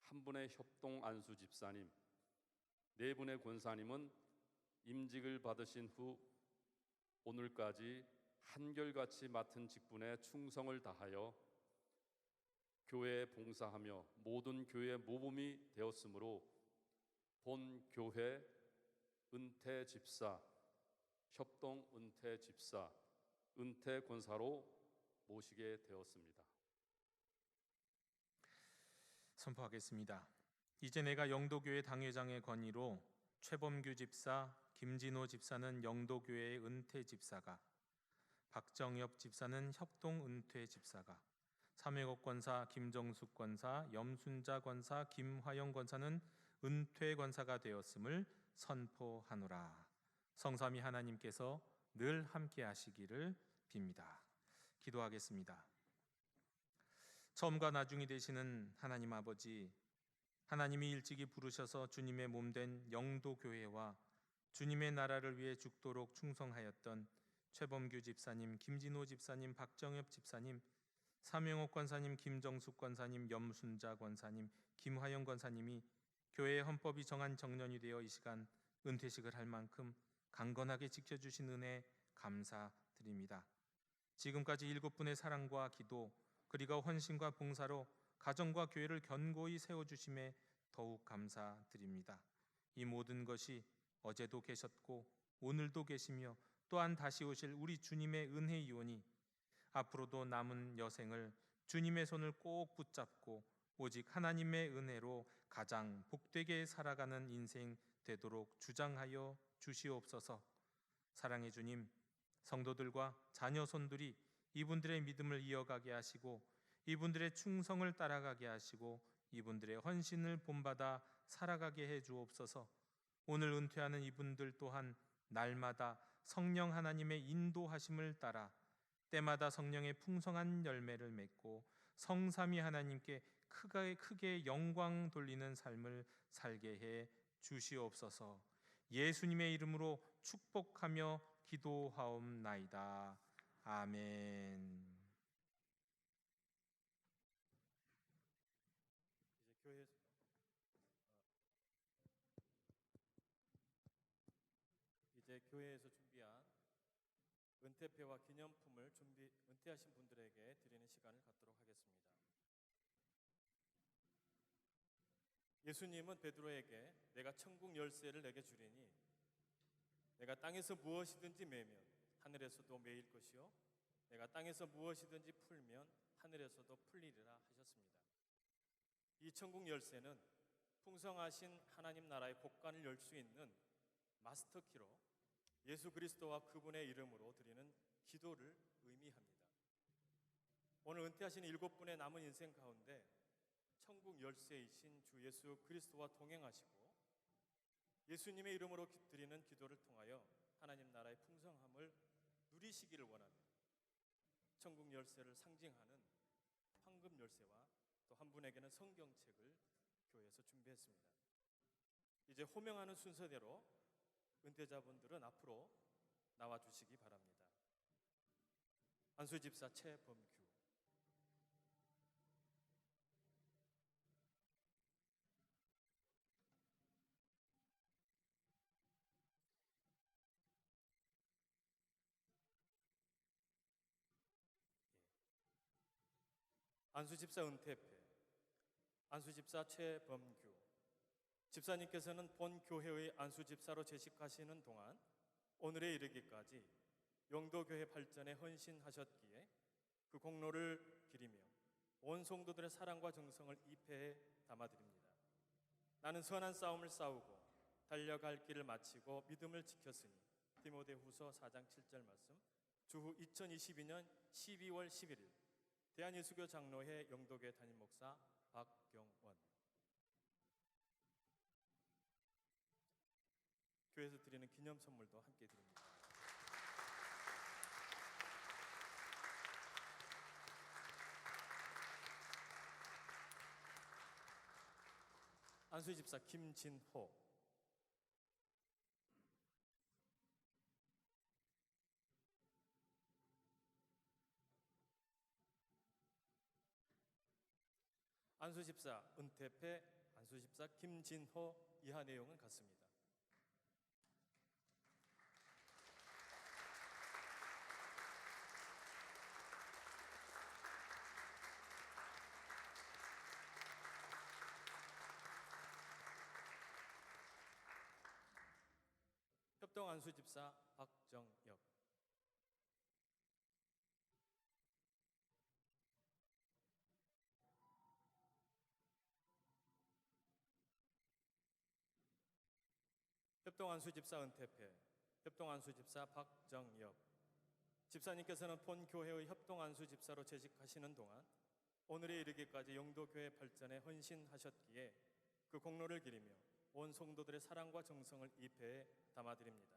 한 분의 협동 안수 집사님, 네 분의 권사님은 임직을 받으신 후 오늘까지 한결같이 맡은 직분에 충성을 다하여 교회에 봉사하며 모든 교회 모범이 되었으므로 본 교회 은퇴 집사, 협동 은퇴 집사, 은퇴 권사로 모시게 되었습니다. 선포하겠습니다. 이제 내가 영도교회 당회장의 권위로 최범규 집사, 김진호 집사는 영도교회의 은퇴 집사가, 박정엽 집사는 협동 은퇴 집사가, 삼행옥 권사, 김정숙 권사, 염순자 권사, 김화영 권사는 은퇴 권사가 되었음을 선포하노라. 성삼위 하나님께서 늘 함께 하시기를 빕니다. 기도하겠습니다. 처음과 나중이 되시는 하나님 아버지, 하나님이 일찍이 부르셔서 주님의 몸된 영도교회와 주님의 나라를 위해 죽도록 충성하였던 최범규 집사님, 김진호 집사님, 박정엽 집사님, 삼영옥 권사님, 김정숙 권사님, 염순자 권사님, 김화영 권사님이 교회의 헌법이 정한 정년이 되어 이 시간 은퇴식을 할 만큼 강건하게 지켜주신 은혜 감사드립니다. 지금까지 7분의 사랑과 기도 그리고 헌신과 봉사로 가정과 교회를 견고히 세워주심에 더욱 감사드립니다. 이 모든 것이 어제도 계셨고 오늘도 계시며 또한 다시 오실 우리 주님의 은혜이오니 앞으로도 남은 여생을 주님의 손을 꼭 붙잡고 오직 하나님의 은혜로 가장 복되게 살아가는 인생 되도록 주장하여 주시옵소서. 사랑의 주님, 성도들과 자녀손들이 이분들의 믿음을 이어가게 하시고 이분들의 충성을 따라가게 하시고 이분들의 헌신을 본받아 살아가게 해 주옵소서. 오늘 은퇴하는 이분들 또한 날마다 성령 하나님의 인도하심을 따라 때마다 성령의 풍성한 열매를 맺고 성삼위 하나님께 크게 영광 돌리는 삶을 살게 해 주시옵소서. 예수님의 이름으로 축복하며 기도하옵나이다. 아멘. 이제 교회에서 준비한 은퇴패와 기념품을 은퇴하신 분들에게 드리는 시간을 갖도록 하겠습니다. 예수님은 베드로에게 내가 천국 열쇠를 내게 주리니 내가 땅에서 무엇이든지 매면 하늘에서도 매일 것이요 내가 땅에서 무엇이든지 풀면 하늘에서도 풀리리라 하셨습니다. 이 천국 열쇠는 풍성하신 하나님 나라의 곳간을 열 수 있는 마스터키로 예수 그리스도와 그분의 이름으로 드리는 기도를 의미합니다. 오늘 은퇴하신 7분의 남은 인생 가운데 천국 열쇠이신 주 예수 그리스도와 동행하시고 예수님의 이름으로 드리는 기도를 통하여 하나님 나라의 풍성함을 누리시기를 원하며 천국 열쇠를 상징하는 황금 열쇠와 또 한 분에게는 성경책을 교회에서 준비했습니다. 이제 호명하는 순서대로 은퇴자분들은 앞으로 나와주시기 바랍니다. 안수집사 최범규, 안수집사 은퇴패, 안수집사 최범규 집사님께서는 본 교회의 안수집사로 재직하시는 동안 오늘에 이르기까지 영도교회 발전에 헌신하셨기에 그 공로를 기리며 온 성도들의 사랑과 정성을 입회에 담아드립니다. 나는 선한 싸움을 싸우고 달려갈 길을 마치고 믿음을 지켰으니 디모데후서 4장 7절 말씀. 주후 2022년 12월 11일 대한예수교 장로회 영도교회 담임목사 박경원. 교회에서 드리는 기념 선물도 함께 드립니다. 안수집사 김진호, 안수집사 은퇴패, 안수집사 김진호 이하 내용은 같습니다. 협동 안수집사 박정엽, 협동 안수집사 은퇴패, 협동 안수집사 박정엽 집사님께서는 본 교회의 협동 안수집사로 재직하시는 동안 오늘에 이르기까지 영도교회 발전에 헌신하셨기에 그 공로를 기리며 온 성도들의 사랑과 정성을 이 배에 담아드립니다.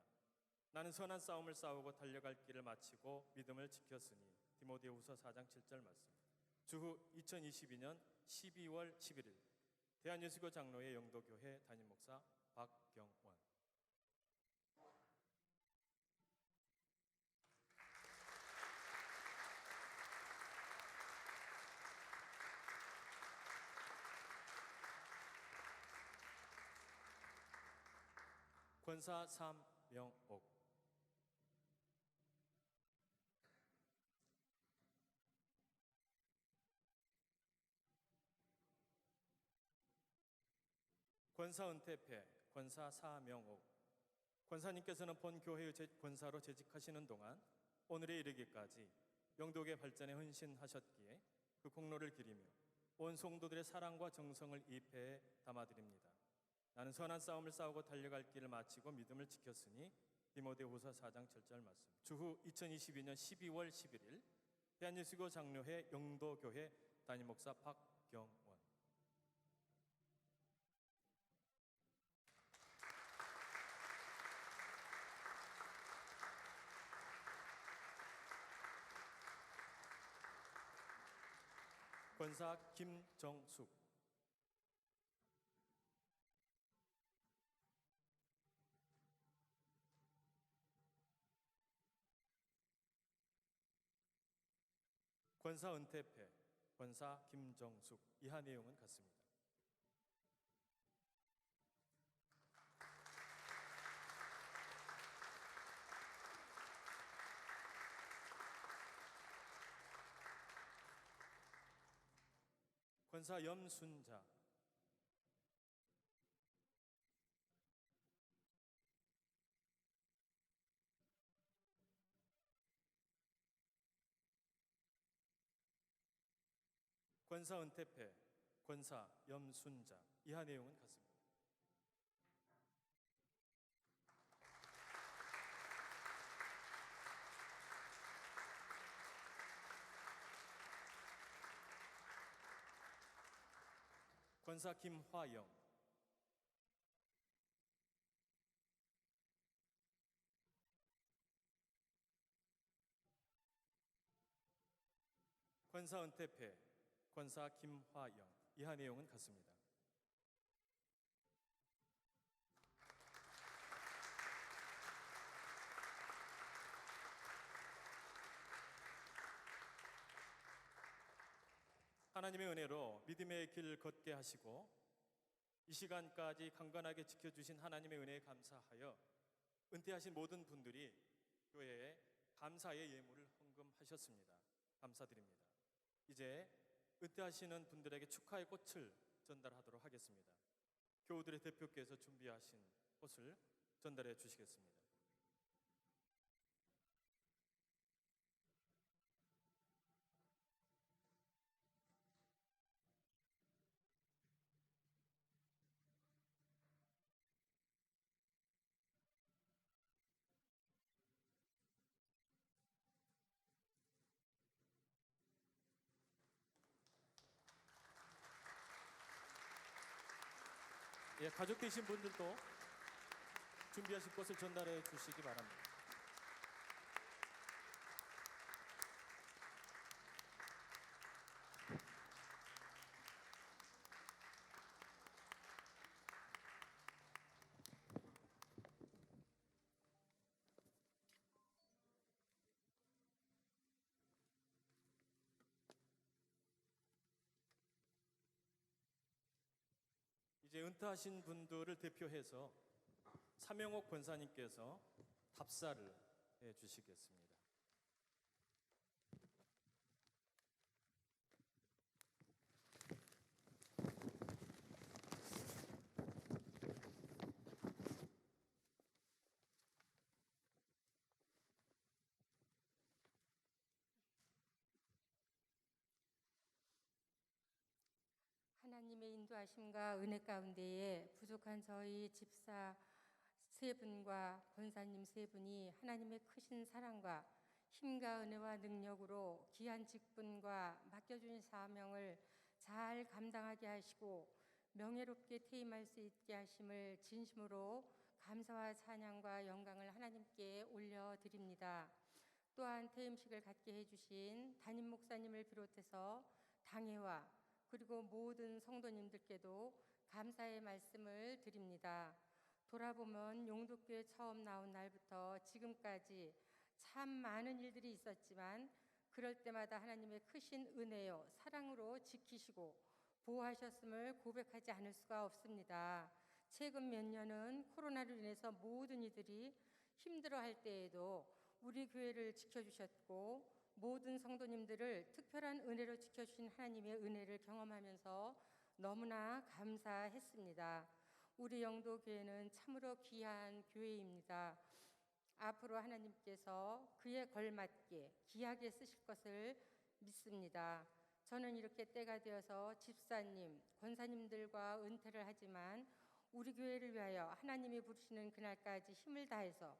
나는 선한 싸움을 싸우고 달려갈 길을 마치고 믿음을 지켰으니 디모데후서 4장 7절 말씀. 주후 2022년 12월 11일 대한예수교 장로회 영도교회 담임목사 박경원. 권사 삼명옥. 권사 은퇴패 권사 사명옥. 권사님께서는 본 교회의 권사로 재직하시는 동안 오늘에 이르기까지 영도교회 발전에 헌신하셨기에 그 공로를 기리며 온 성도들의 사랑과 정성을 이 배에 담아드립니다. 나는 선한 싸움을 싸우고 달려갈 길을 마치고 믿음을 지켰으니 디모데후서 4장 7절 말씀. 주후 2022년 12월 11일 대한예수교 장로회 영도교회 담임목사 박경원. 권사 김정숙. 권사 은퇴패 권사 김정숙. 이하 내용은 같습니다. 권사 염순자. 권사 은퇴패 권사 염순자. 이하 내용은 같습니다. 권사 김화영. 권사 은퇴패 권사 김화영. 이하 내용은 같습니다. 하나님의 은혜로 믿음의 길 걷게 하시고 이 시간까지 강건하게 지켜주신 하나님의 은혜에 감사하여 은퇴하신 모든 분들이 교회에 감사의 예물을 헌금하셨습니다. 감사드립니다. 이제 은퇴하시는 분들에게 축하의 꽃을 전달하도록 하겠습니다. 교우들의 대표께서 준비하신 꽃을 전달해 주시겠습니다. 예, 가족 되신 분들도 준비하신 것을 전달해 주시기 바랍니다. 이제 은퇴하신 분들을 대표해서 사명옥 권사님께서 답사를 해 주시겠습니다. 하나님의 인도하심과 은혜 가운데에 부족한 저희 집사 세 분과 권사님 세 분이 하나님의 크신 사랑과 힘과 은혜와 능력으로 귀한 직분과 맡겨준 사명을 잘 감당하게 하시고 명예롭게 퇴임할 수 있게 하심을 진심으로 감사와 찬양과 영광을 하나님께 올려드립니다. 또한 퇴임식을 갖게 해주신 담임 목사님을 비롯해서 당회와 그리고 모든 성도님들께도 감사의 말씀을 드립니다. 돌아보면 용독교회 처음 나온 날부터 지금까지 참 많은 일들이 있었지만 그럴 때마다 하나님의 크신 은혜요 사랑으로 지키시고 보호하셨음을 고백하지 않을 수가 없습니다. 최근 몇 년은 코로나로 인해서 모든 이들이 힘들어할 때에도 우리 교회를 지켜주셨고 모든 성도님들을 특별한 은혜로 지켜주신 하나님의 은혜를 경험하면서 너무나 감사했습니다. 우리 영도교회는 참으로 귀한 교회입니다. 앞으로 하나님께서 그에 걸맞게 귀하게 쓰실 것을 믿습니다. 저는 이렇게 때가 되어서 집사님, 권사님들과 은퇴를 하지만 우리 교회를 위하여 하나님이 부르시는 그날까지 힘을 다해서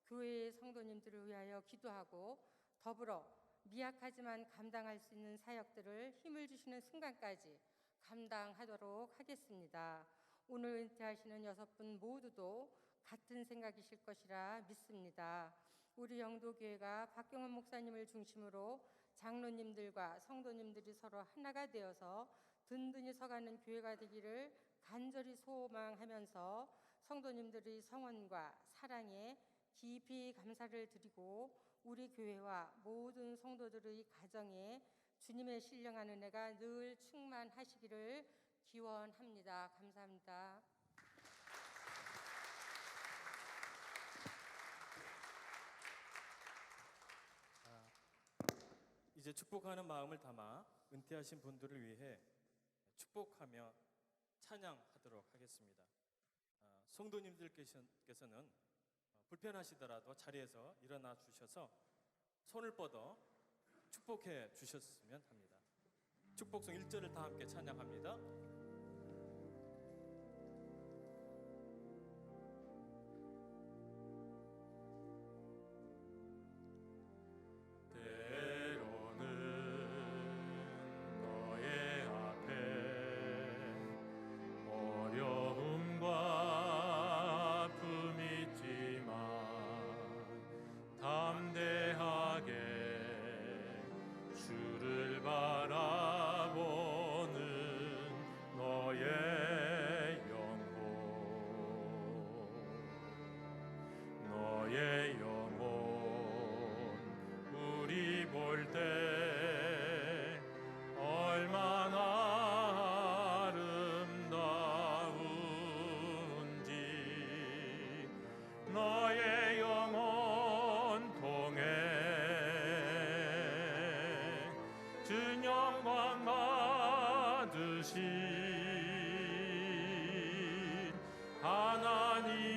교회의 성도님들을 위하여 기도하고 더불어 미약하지만 감당할 수 있는 사역들을 힘을 주시는 순간까지 감당하도록 하겠습니다. 오늘 은퇴하시는 6분 모두도 같은 생각이실 것이라 믿습니다. 우리 영도교회가 박경원 목사님을 중심으로 장로님들과 성도님들이 서로 하나가 되어서 든든히 서가는 교회가 되기를 간절히 소망하면서 성도님들의 성원과 사랑에 깊이 감사를 드리고 우리 교회와 모든 성도들의 가정에 주님의 신령한 은혜가 늘 충만하시기를 기원합니다. 감사합니다. 이제 축복하는 마음을 담아 은퇴하신 분들을 위해 축복하며 찬양하도록 하겠습니다. 성도님들께서는 불편하시더라도 자리에서 일어나 주셔서 손을 뻗어 축복해 주셨으면 합니다. 축복성 1절을 다 함께 찬양합니다.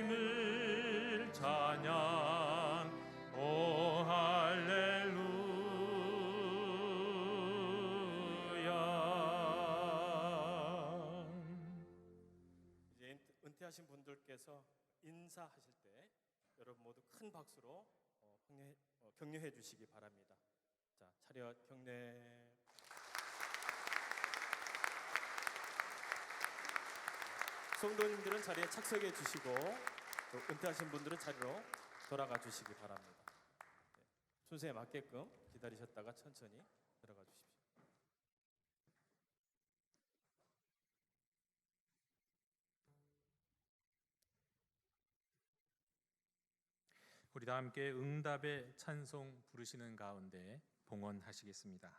하나님을 찬양 오 할렐루야. 이제 은퇴하신 분들께서 인사하실 때 여러분 모두 큰 박수로 격려해 주시기 바랍니다. 자, 차렷 경례. 성도님들은 자리에 착석해 주시고 또 은퇴하신 분들은 자리로 돌아가 주시기 바랍니다. 네, 순서에 맞게끔 기다리셨다가 천천히 들어가 주십시오. 우리 다 함께 응답의 찬송 부르시는 가운데 봉헌하시겠습니다.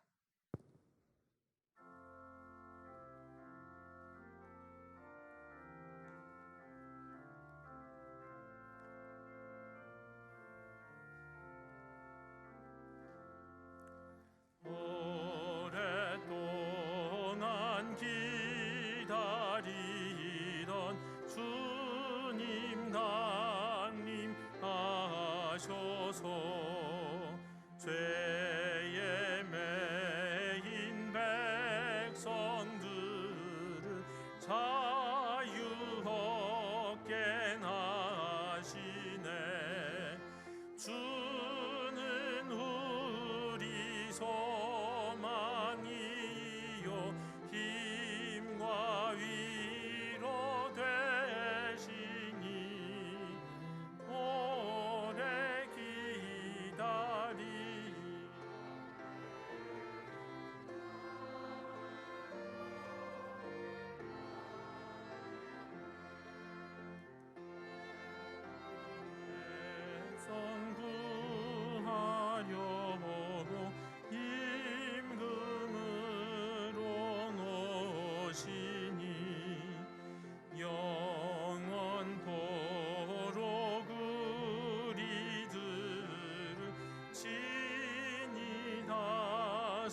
오랫동안 기다리던 주님 강림하셔서 죄에 매인 백성들을 자유 얻게 하시네. 주는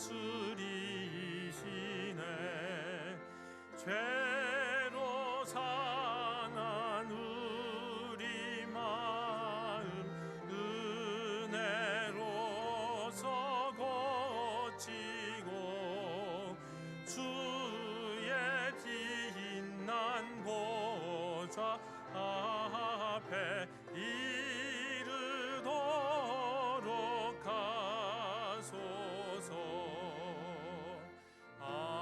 다스리시네. 죄로 상한 우리 마음 은혜로서 고치고 주의 빛난 보좌 앞에 이르도록 하소서. 아멘.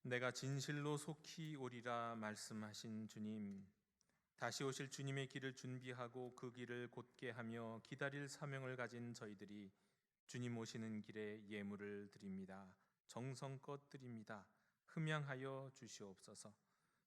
내가 진실로 속히 오리라 말씀하신 주님, 다시 오실 주님의 길을 준비하고 그 길을 곧게 하며 기다릴 사명을 가진 저희들이 주님 오시는 길에 예물을 드립니다. 정성껏 드립니다. 흠양하여 주시옵소서.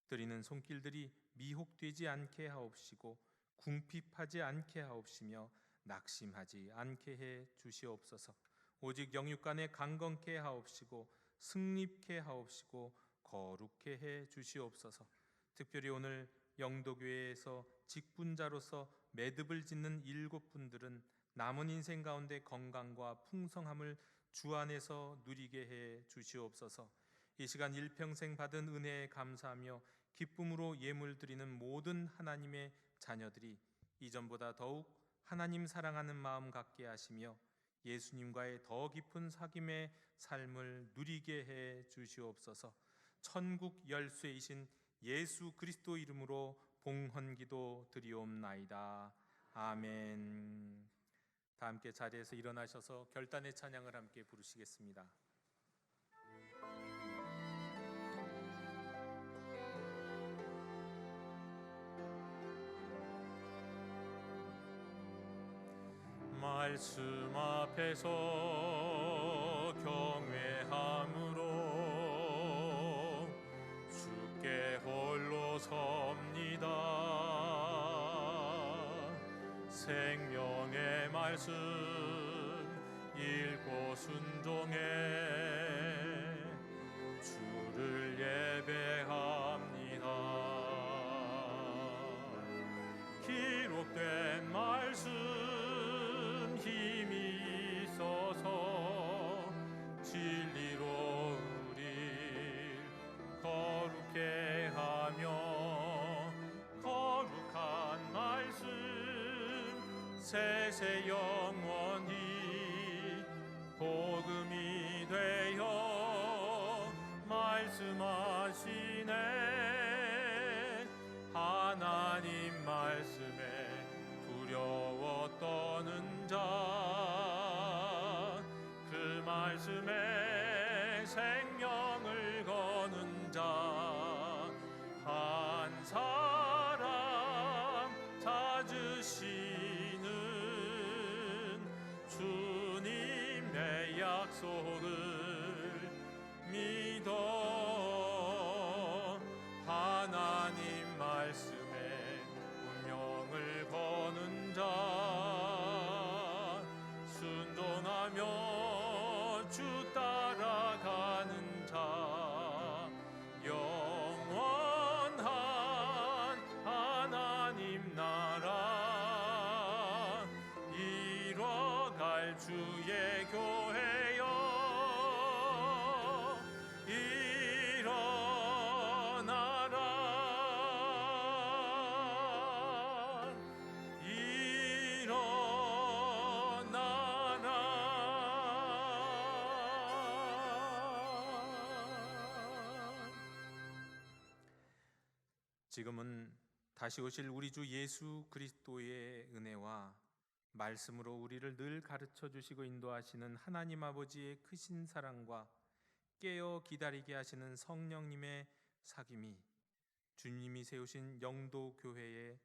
드리는 손길들이 미혹되지 않게 하옵시고 궁핍하지 않게 하옵시며 낙심하지 않게 해 주시옵소서. 오직 영육간에 강건케 하옵시고 승립케 하옵시고 거룩케 해 주시옵소서. 특별히 오늘 영도교회에서 직분자로서 매듭을 짓는 7분들은 남은 인생 가운데 건강과 풍성함을 주 안에서 누리게 해 주시옵소서. 이 시간 일평생 받은 은혜에 감사하며 기쁨으로 예물 드리는 모든 하나님의 자녀들이 이전보다 더욱 하나님 사랑하는 마음 갖게 하시며 예수님과의 더 깊은 사귐의 삶을 누리게 해 주시옵소서. 천국 열쇠이신 예수 그리스도 이름으로 봉헌기도 드리옵나이다. 아멘. 다 함께 자리에서 일어나셔서 결단의 찬양을 함께 부르시겠습니다. 말씀 앞에서 경외함으로 주께 홀로 섭니다. 생명의 말씀 읽고 순종해 주를 예배합니다. 기록된 말씀 힘이 있어서 진리로 우릴 거룩게 하며 거룩한 말씀 세세 영원히 복음이 되어 말씀하시네. 하나님 말씀에 두려워 떠는 자, 그 말씀에 생명을 거는 자, 한 사람 찾으시는 주님의 약속을 믿어 하나님 말씀에 운명을 거는 자, 순종하며 주 따라가는 자, 영원한 하나님 나라 이뤄갈 주의 교회여 일어나라 일어나라. 지금은 다시 오실 우리 주 예수 그리스도의 은혜와 말씀으로 우리를 늘 가르쳐 주시고 인도하시는 하나님 아버지의 크신 사랑과 깨어 기다리게 하시는 성령님의 사귐이 주님이 세우신 영도 교회의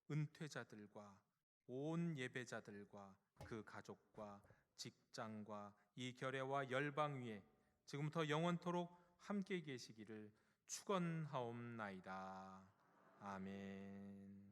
은퇴자들과 온 예배자들과 그 가족과 직장과 이 결례와 열방 위에 지금부터 영원토록 함께 계시기를 축원하옵나이다. 아멘.